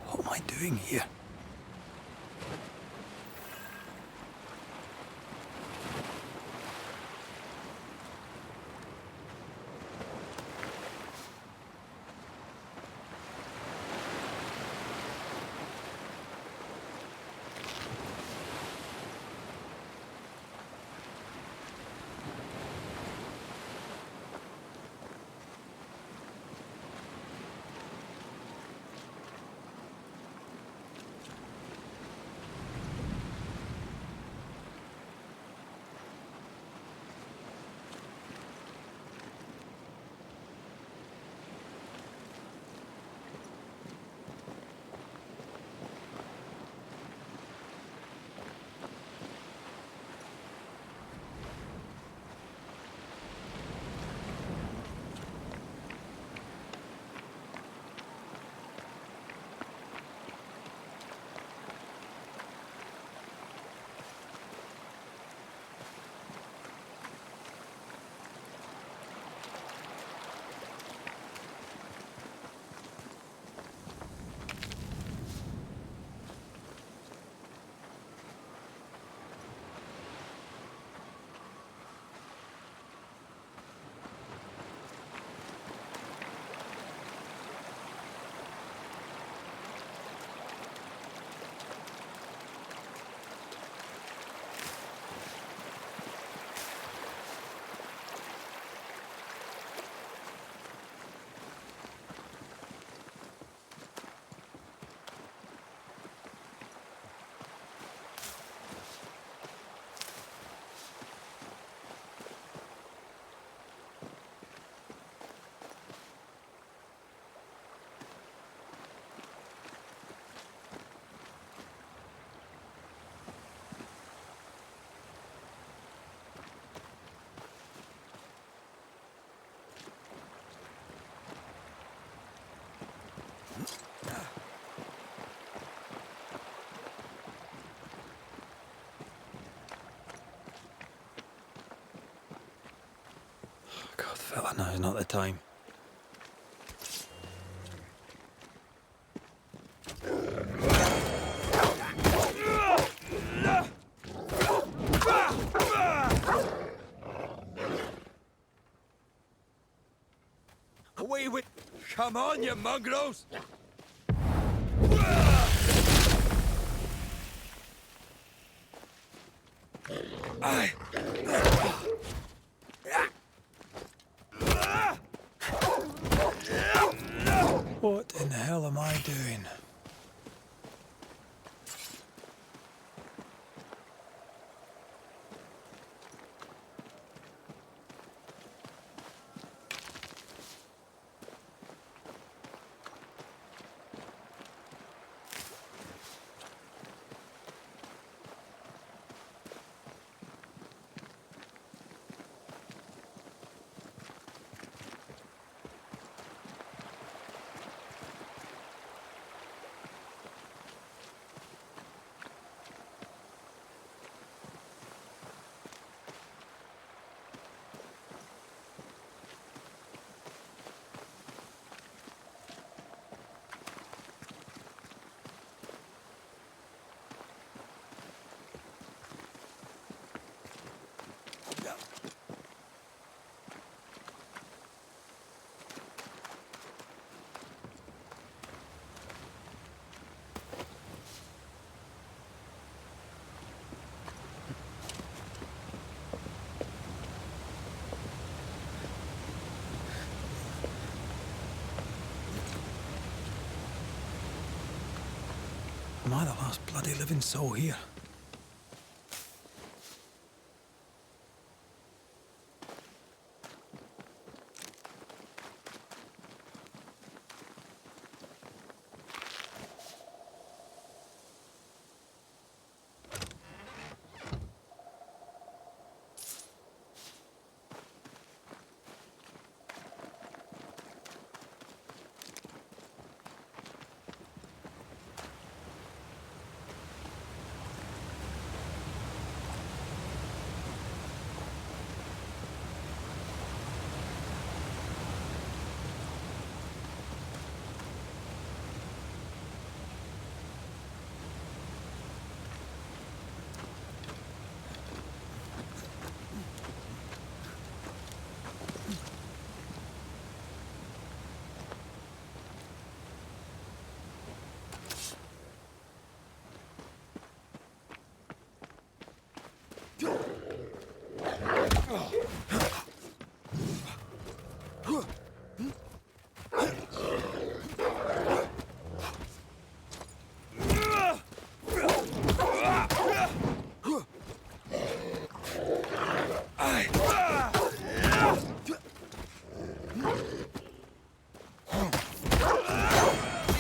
What am I doing here? fella, now's not the time. Away with... Come on, you mongrels! Aye. What in the hell am I doing? Am I the last bloody living soul here?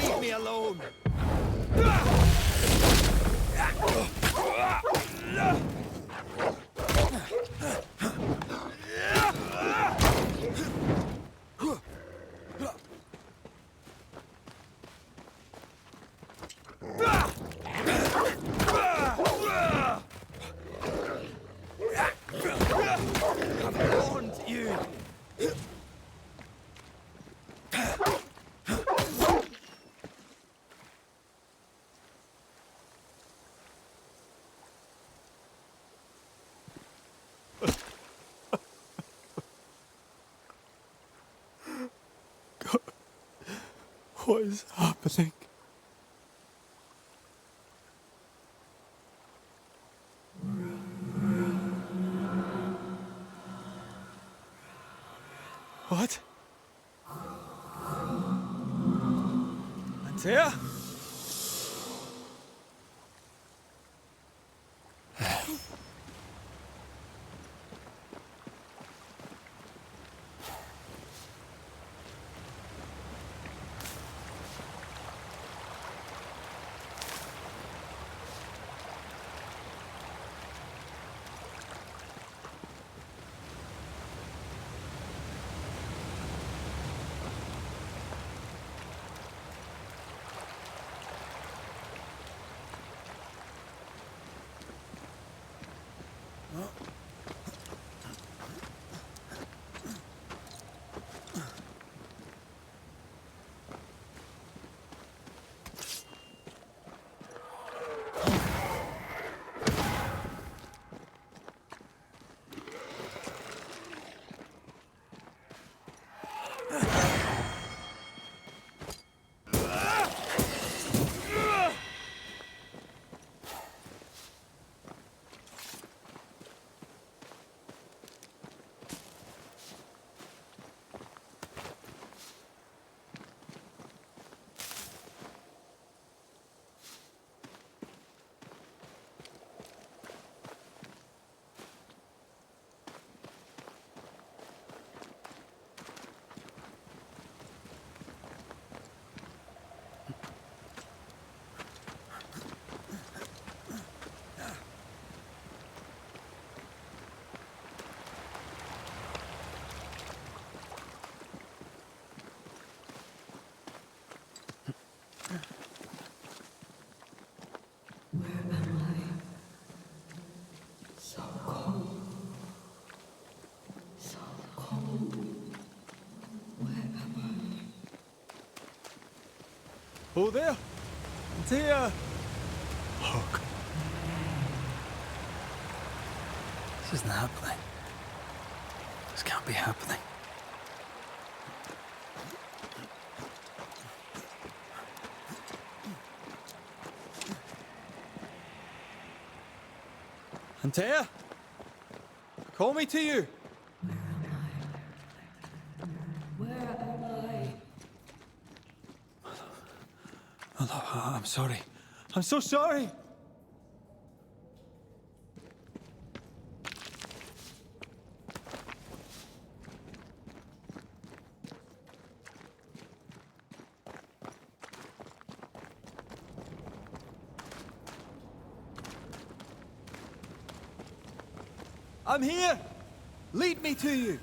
Leave me alone! I've warned you! God, what is happening? What? Antea? Oh, there! There! Look. This isn't happening. This can't be happening. Antea? Call me to you! Where am I? Oh, no, I'm sorry. I'm so sorry! I'm here! Lead me to you!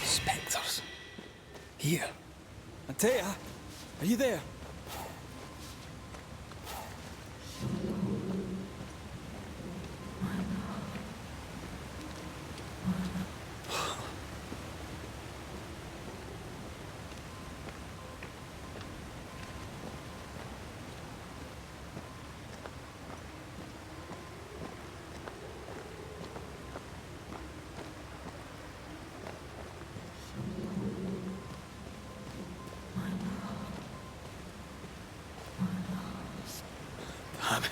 Spectres. Here. Antea, are you there? Damn it.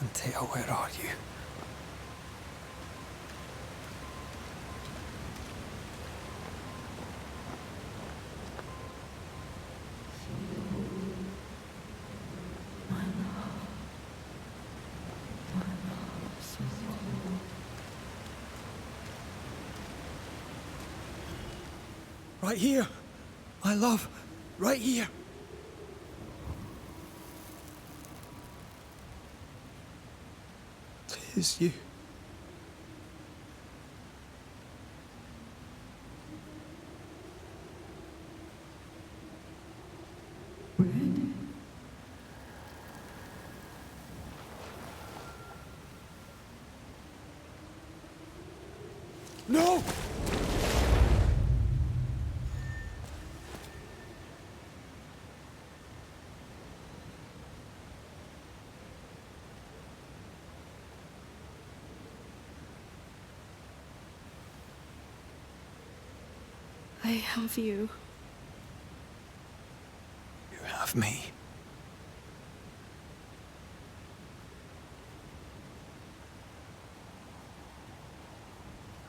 Antea, where are you? Right here, my love, right here. Tis you. No! I have you. You have me.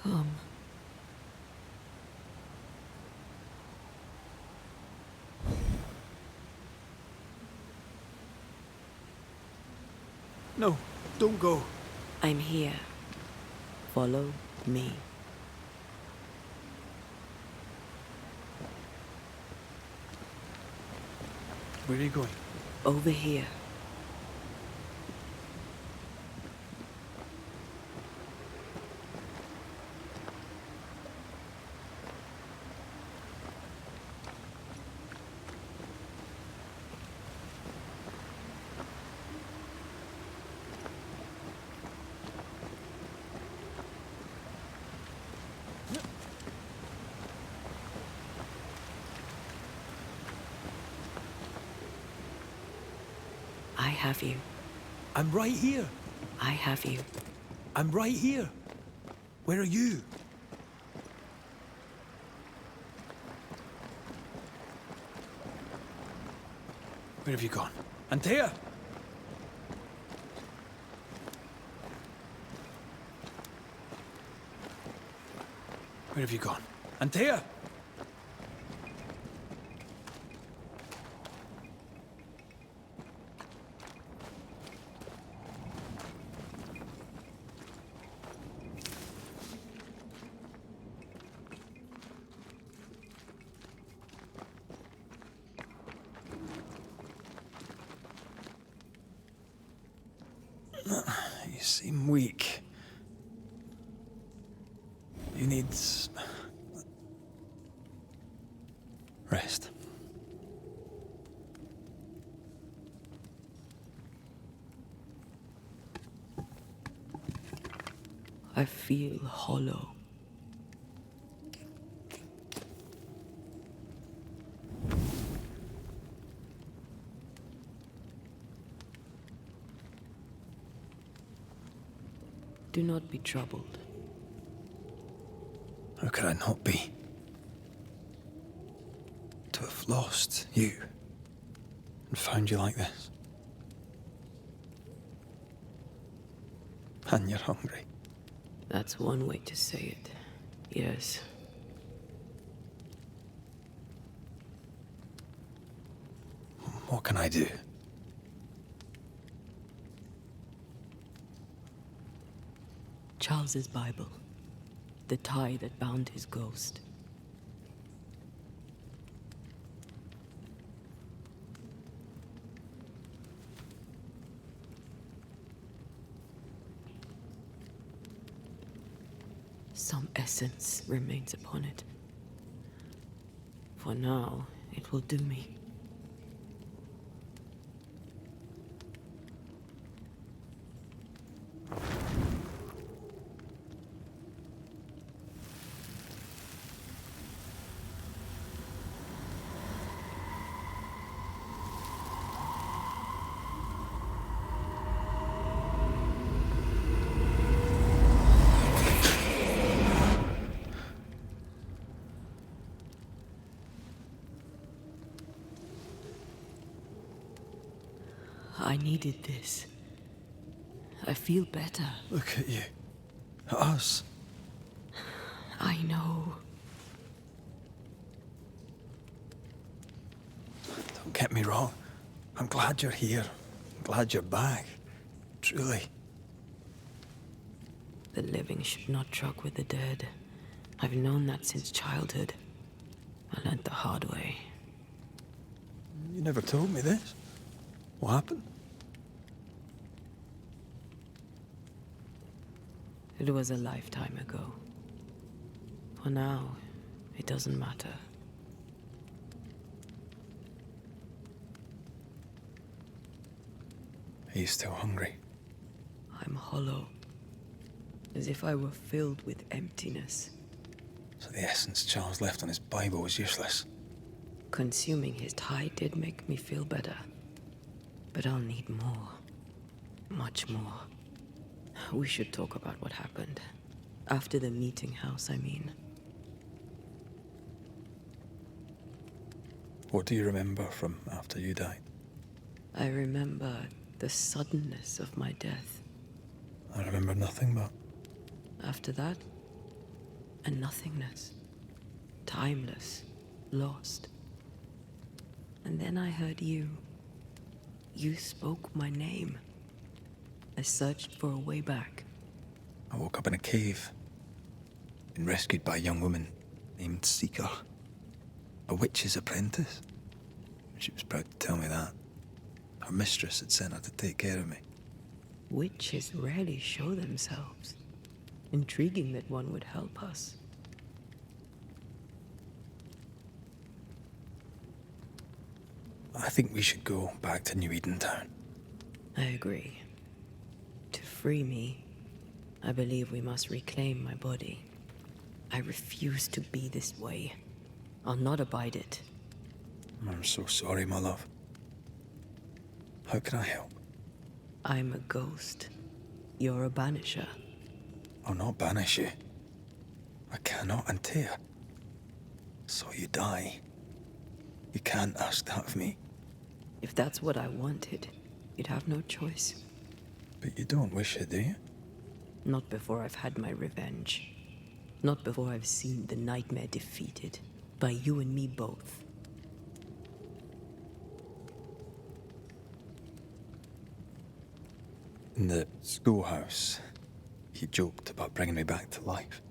Come. No, don't go. I'm here. Follow me. Where are you going? Over here. I have you. I'm right here. I have you. I'm right here. Where are you? Where have you gone? Antea! Where have you gone? Antea! You seem weak. You need rest. I feel hollow. Do not be troubled. How could I not be? To have lost you and found you like this. And you're hungry. That's one way to say it. Yes. What can I do? Charles's Bible. The tie that bound his ghost. Some essence remains upon it. For now, it will do me. I needed this. I feel better. Look at you. At us. I know. Don't get me wrong. I'm glad you're here. I'm glad you're back. Truly. The living should not truck with the dead. I've known that since childhood. I learned the hard way. You never told me this. What happened? It was a lifetime ago. For now, it doesn't matter. Are you still hungry? I'm hollow. As if I were filled with emptiness. So the essence Charles left on his Bible was useless. Consuming his tie did make me feel better. But I'll need more. Much more. We should talk about what happened. After the meeting house, I mean. What do you remember from after you died? I remember the suddenness of my death. I remember nothing but... After that, a nothingness. Timeless. Lost. And then I heard you. You spoke my name. I searched for a way back. I woke up in a cave. Been rescued by a young woman named Seeker. A witch's apprentice. She was proud to tell me that. Her mistress had sent her to take care of me. Witches rarely show themselves. Intriguing that one would help us. I think we should go back to New Eden Town. I agree. To free me, I believe we must reclaim my body. I refuse to be this way. I'll not abide it. I'm so sorry, my love. How can I help? I'm a ghost. You're a banisher. I'll not banish you. I cannot, Antea. So you die. You can't ask that of me. If that's what I wanted, you'd have no choice. But you don't wish it, do you? Not before I've had my revenge. Not before I've seen the nightmare defeated. By you and me both. In the schoolhouse, he joked about bringing me back to life.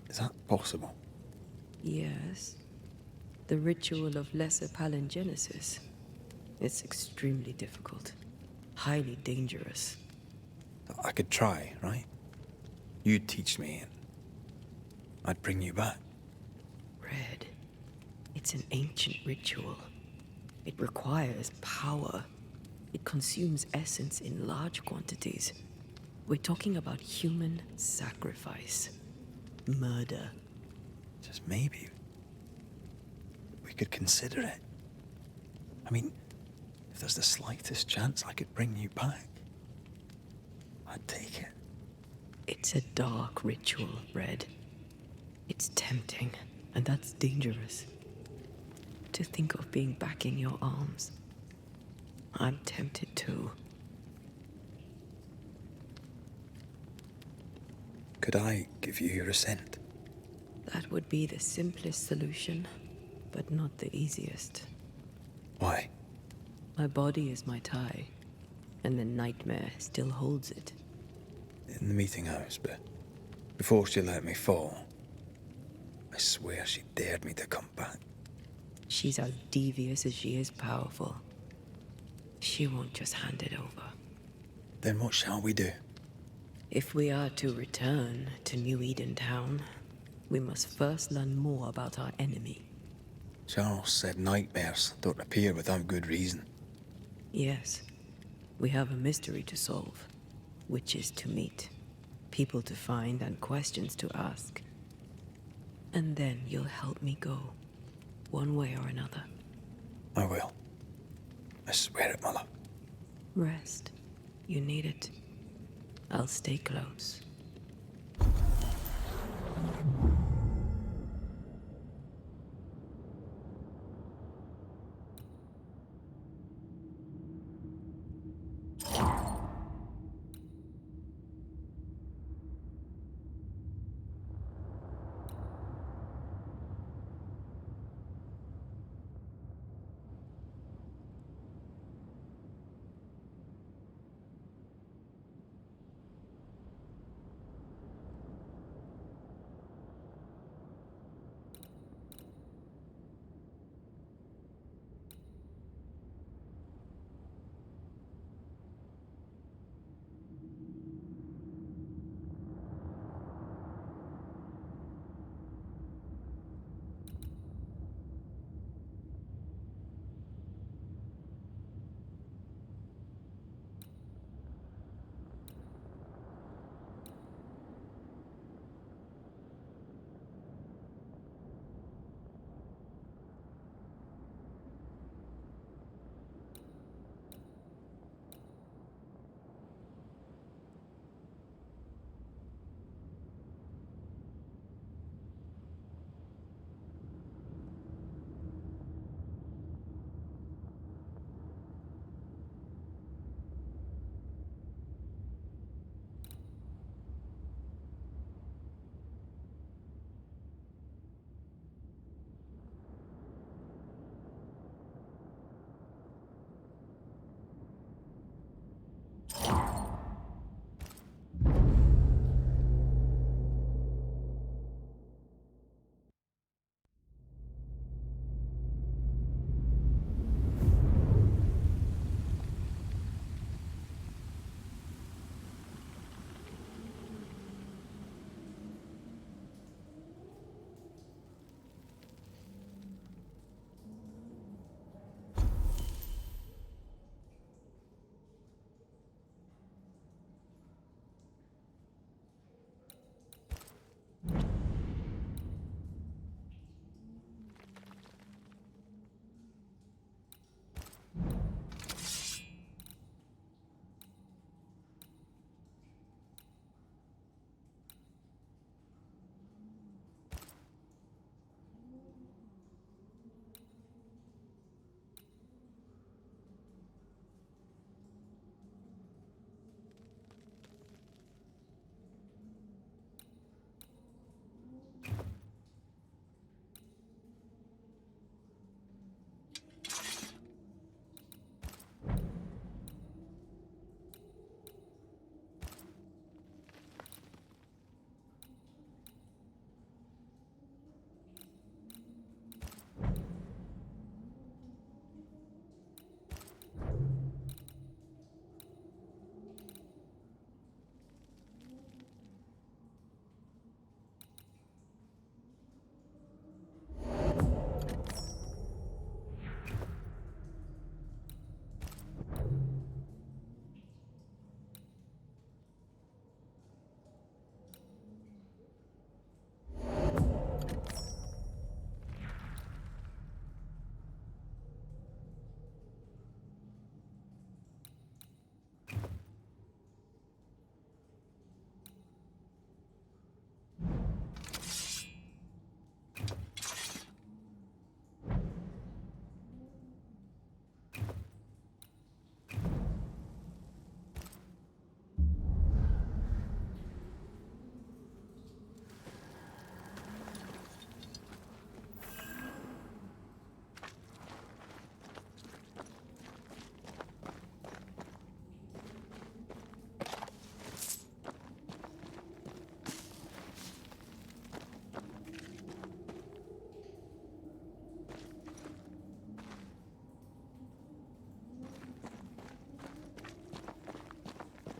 Is that possible? Yes. The ritual of lesser palingenesis. It's extremely difficult. Highly dangerous. I could try, right? You'd teach me, and I'd bring you back. Red. It's an ancient ritual. It requires power. It consumes essence in large quantities. We're talking about human sacrifice. Murder. Just maybe we could consider it. I mean, if there's the slightest chance I could bring you back, I'd take it. It's a dark ritual, Red. It's tempting, and that's dangerous. To think of being back in your arms. I'm tempted too. Could I give you your assent? That would be the simplest solution, but not the easiest. Why? My body is my tie, and the nightmare still holds it. In the meeting house, but before she let me fall, I swear she dared me to come back. She's as devious as she is powerful. She won't just hand it over. Then what shall we do? If we are to return to New Eden Town, we must first learn more about our enemy. Charles said nightmares don't appear without good reason. Yes, we have a mystery to solve. Witches to meet, people to find, and questions to ask. And then you'll help me go, one way or another. I will. I swear it, Mother. Rest. You need it. I'll stay close.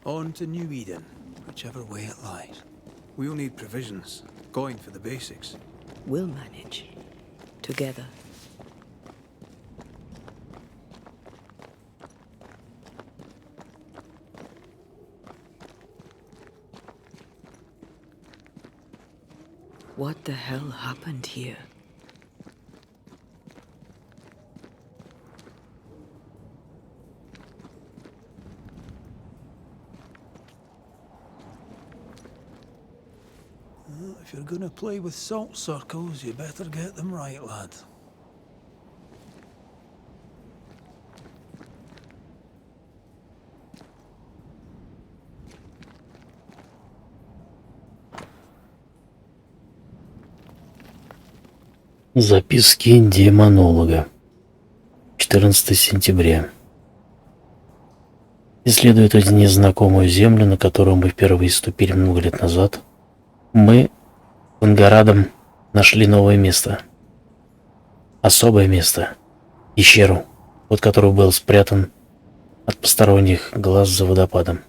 On to New Eden, whichever way it lies. We'll need provisions, going for the basics. We'll manage. Together. What the hell happened here? Well, if you're gonna play with salt circles, you better get them right, lad. Записки демонолога. 14 сентября. Исследуя эту незнакомую землю, на которую мы впервые ступили много лет назад, мы с Ангарадом нашли новое место. Особое место. Пещеру, под которую был спрятан от посторонних глаз за водопадом.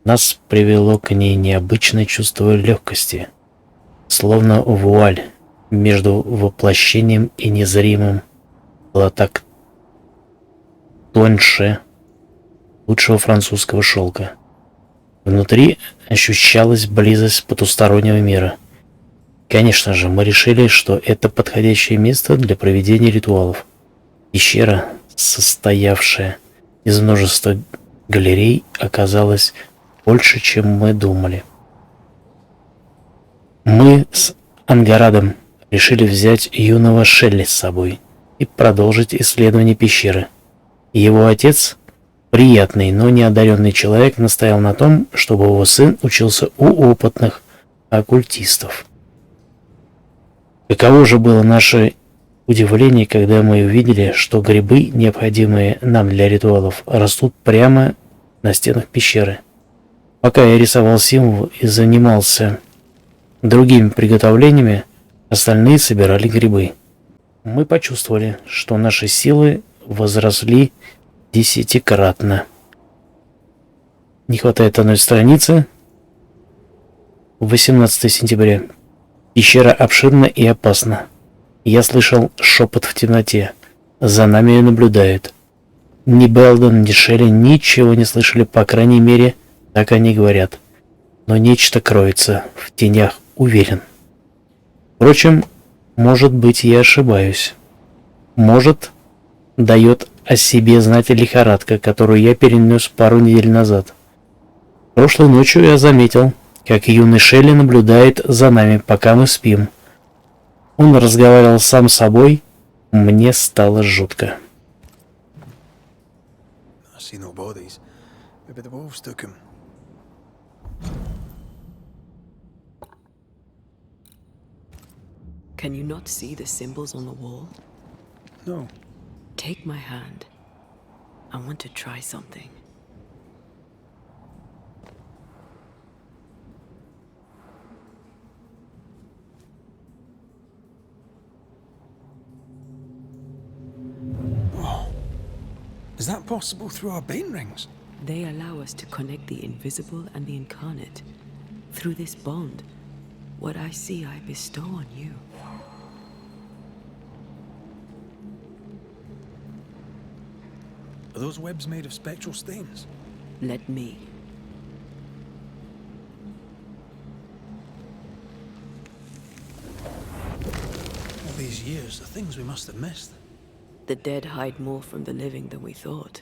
Нас привело к ней необычное чувство легкости, словно вуаль между воплощением и незримым была так тоньше лучшего французского шелка. Внутри ощущалась близость потустороннего мира. Конечно же, мы решили, что это подходящее место для проведения ритуалов. Пещера, состоявшая из множества галерей, оказалась больше, чем мы думали. Мы с Ангарадом решили взять юного Шелли с собой и продолжить исследование пещеры. Его отец, приятный, но неодаренный человек, настоял на том, чтобы его сын учился у опытных оккультистов. Каково же было наше удивление, когда мы увидели, что грибы, необходимые нам для ритуалов, растут прямо на стенах пещеры. Пока я рисовал символ и занимался другими приготовлениями, остальные собирали грибы. Мы почувствовали, что наши силы возросли 10-кратно. Не хватает одной страницы. 18 сентября. Пещера обширна и опасна. Я слышал шепот в темноте. За нами наблюдают. Ни Белден, ни Шелли ничего не слышали, по крайней мере, так они говорят. Но нечто кроется в тенях, уверен. Впрочем, может быть, я ошибаюсь. Может, дает о себе знать лихорадка, которую я перенес пару недель назад. Прошлой ночью я заметил, как юный Шелли наблюдает за нами, пока мы спим. Он разговаривал сам с собой. Мне стало жутко. I see no bodies. Maybe the wolves took him. Can you not see the symbols on the wall? No. Take my hand. I want to try something. Is that possible through our bane rings? They allow us to connect the invisible and the incarnate. Through this bond, what I see I bestow on you. Are those webs made of spectral stains? Let me. All these years, the things we must have missed. The dead hide more from the living than we thought.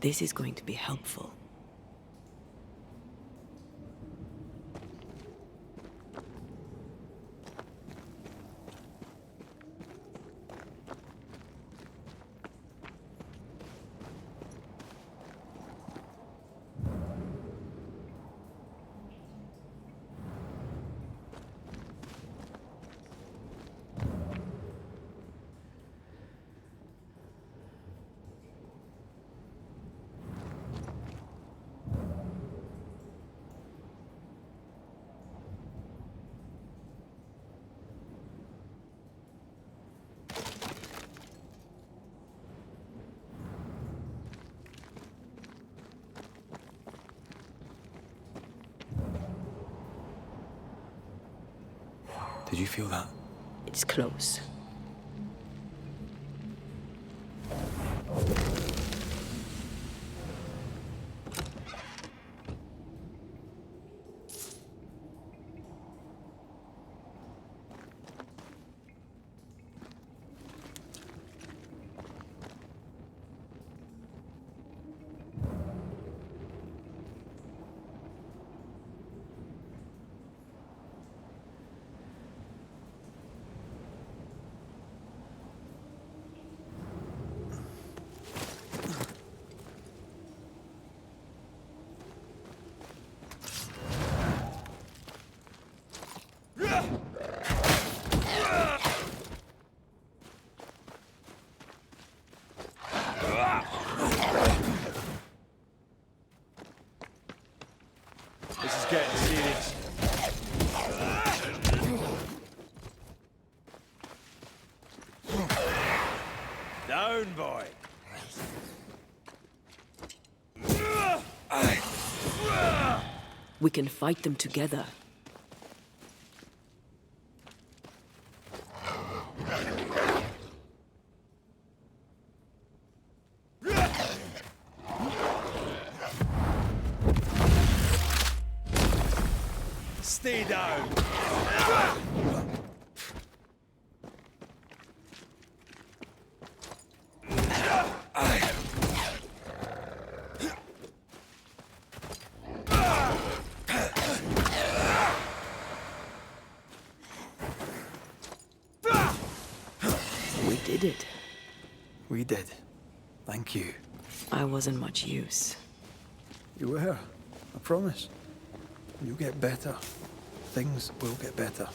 This is going to be helpful. Did you feel that? It's close. This is getting serious. Down, boy. We can fight them together. Stay down. We did it. We did. Thank you. I wasn't much use. You were. I promise. You'll get better. Things will get better.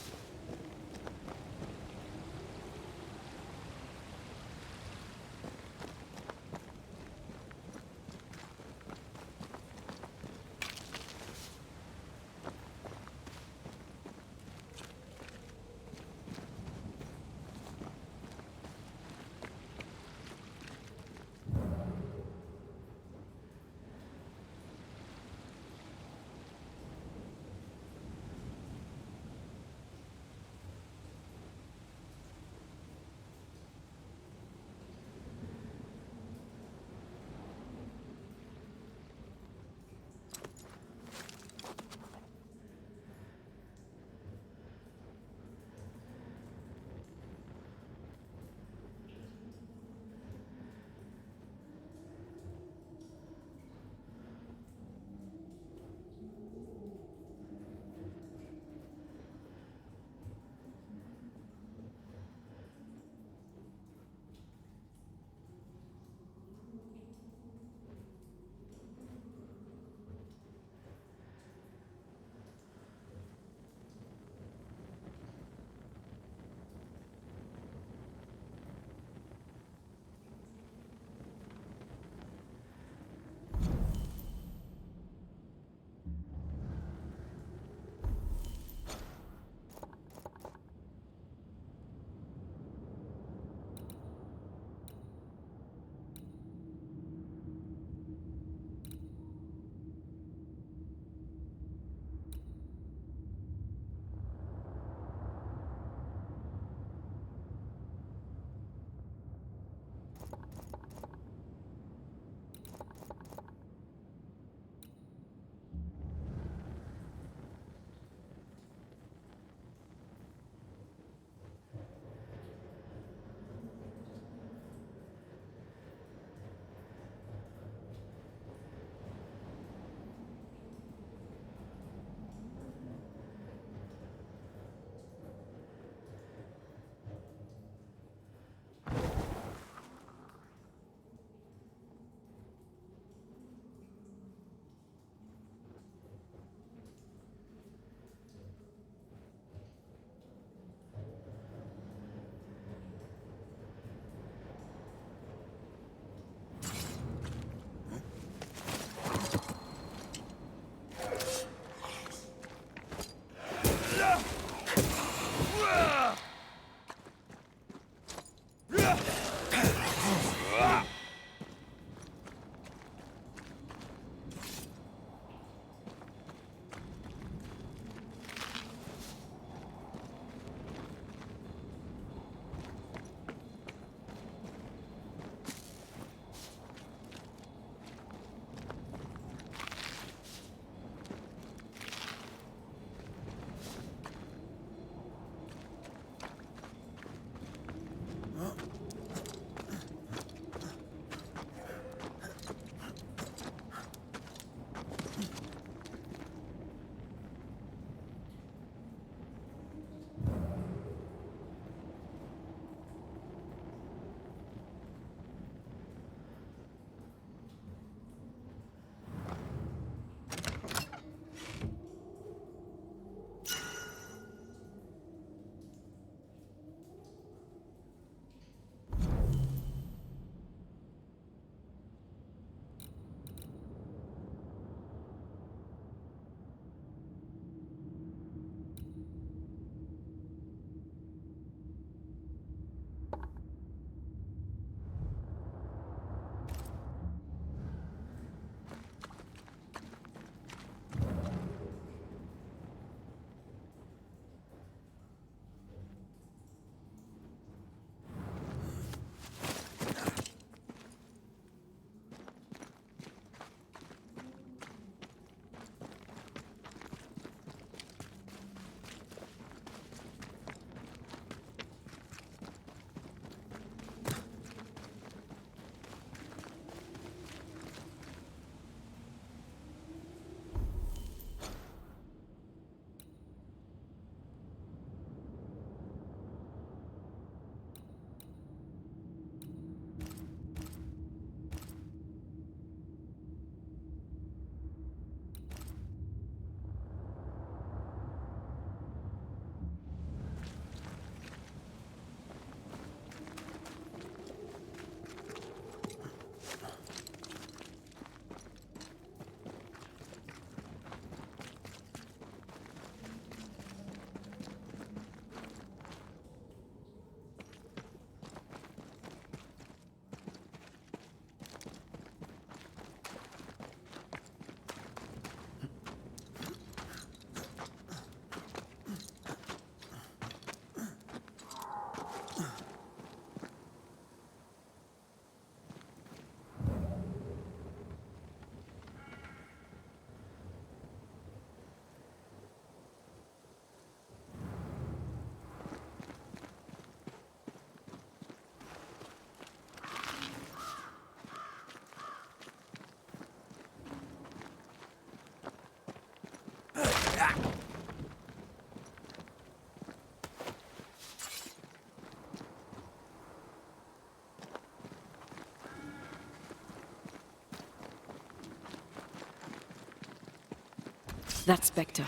That spectre.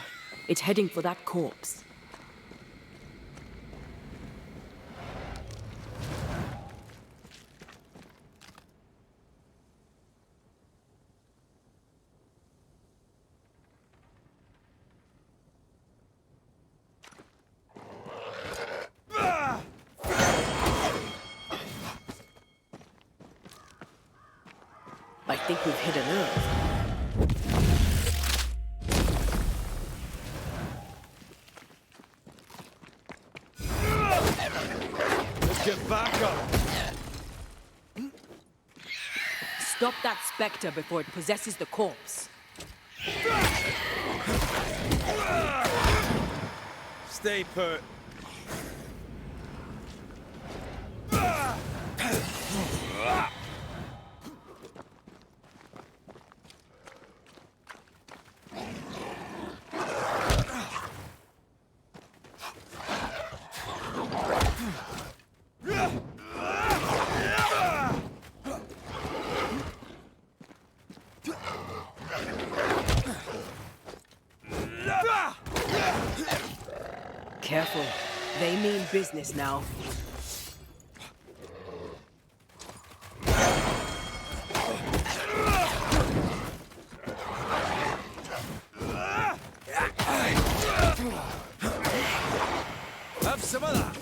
It's heading for that corpse. I think we've hit a nerve. Let's get back up! Stop that spectre before it possesses the corpse. Stay put. Careful. They mean business now. Have some of that.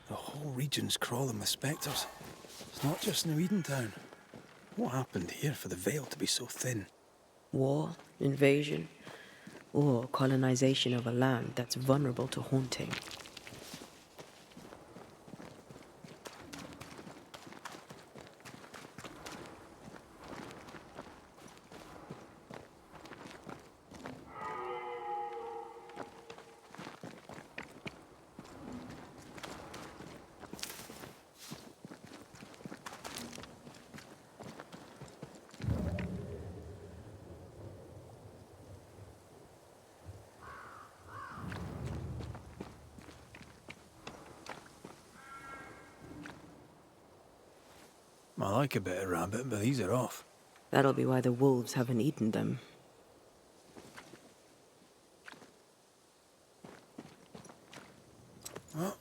The whole region's crawling with spectres. It's not just New Edentown. What happened here for the veil to be so thin? War, invasion, or colonization of a land that's vulnerable to haunting. I like a bit of rabbit, but these are off. That'll be why the wolves haven't eaten them. Oh.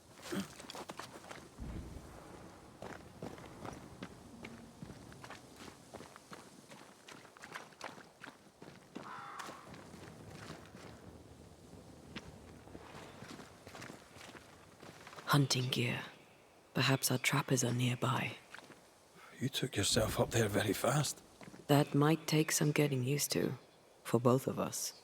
Hunting gear. Perhaps our trappers are nearby. You took yourself up there very fast. That might take some getting used to, for both of us.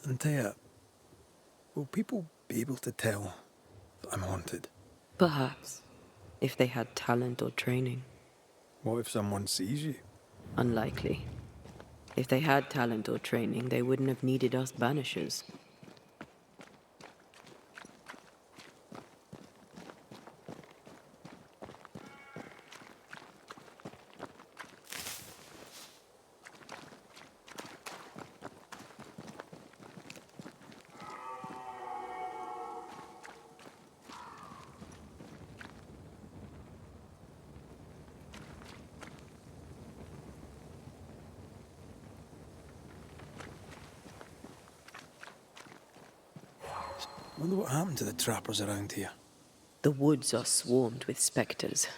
Antea, will people be able to tell that I'm haunted? Perhaps, if they had talent or training. What if someone sees you? Unlikely. If they had talent or training, they wouldn't have needed us Banishers. Wonder what happened to the trappers around here. The woods are swarmed with spectres.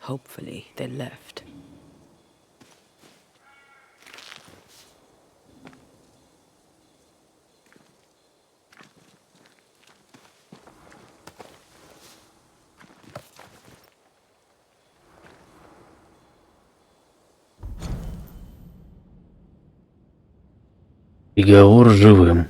Hopefully, they left. Приговор живым.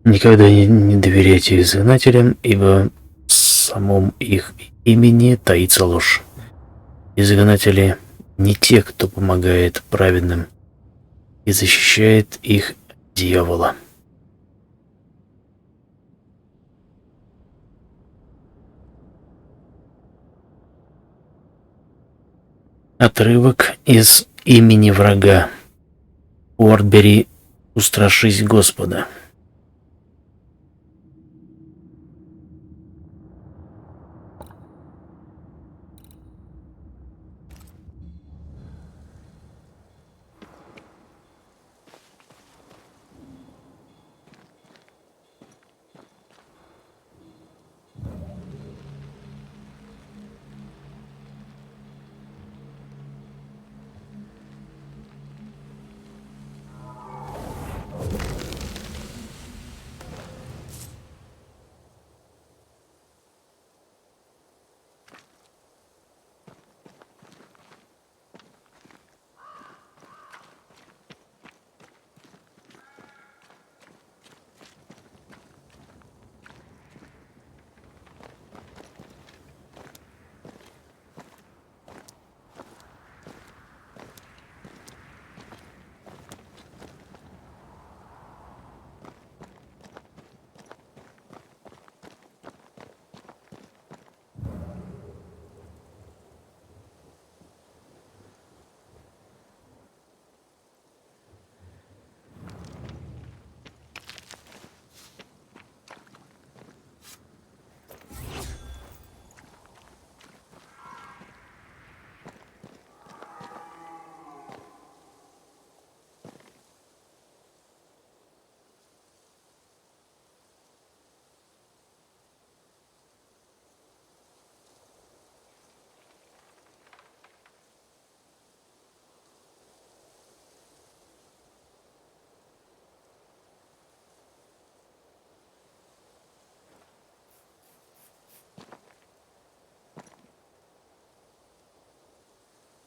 Никогда не доверяйте изгнателям, ибо в самом их имени таится ложь. Изгнатели не те, кто помогает праведным и защищает их от дьявола. Отрывок из имени врага. Уортбери, устрашись Господа.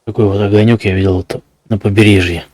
Такой вот огонек я видел на побережье.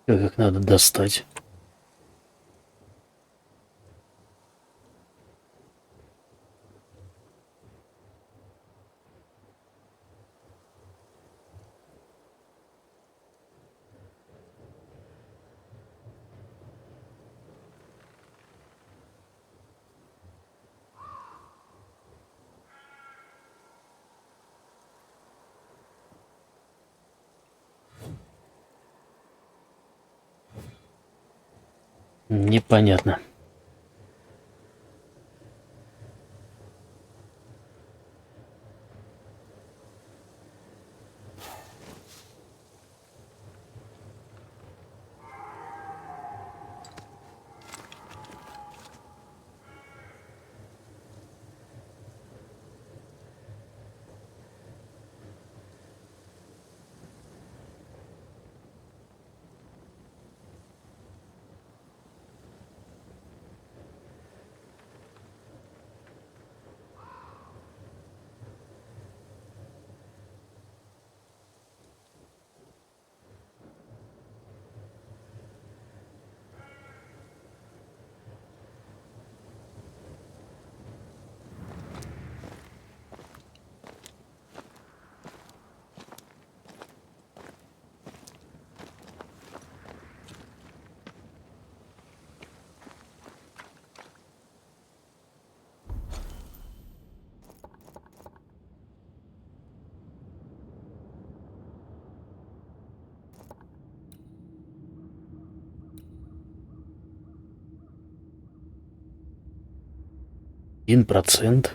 Как их надо достать? Непонятно. 1%.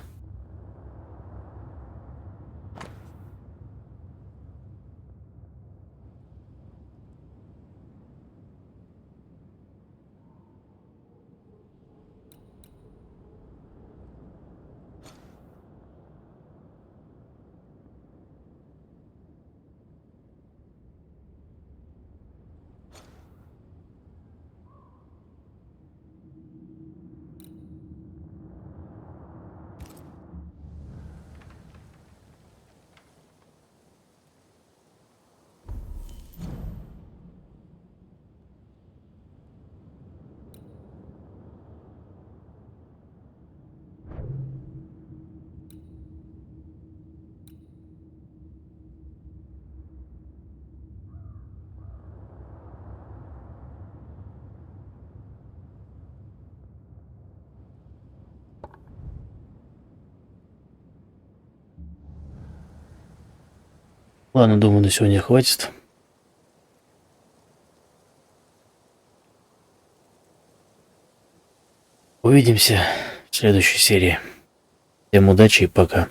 Ладно, думаю, на сегодня хватит. Увидимся в следующей серии. Всем удачи и пока.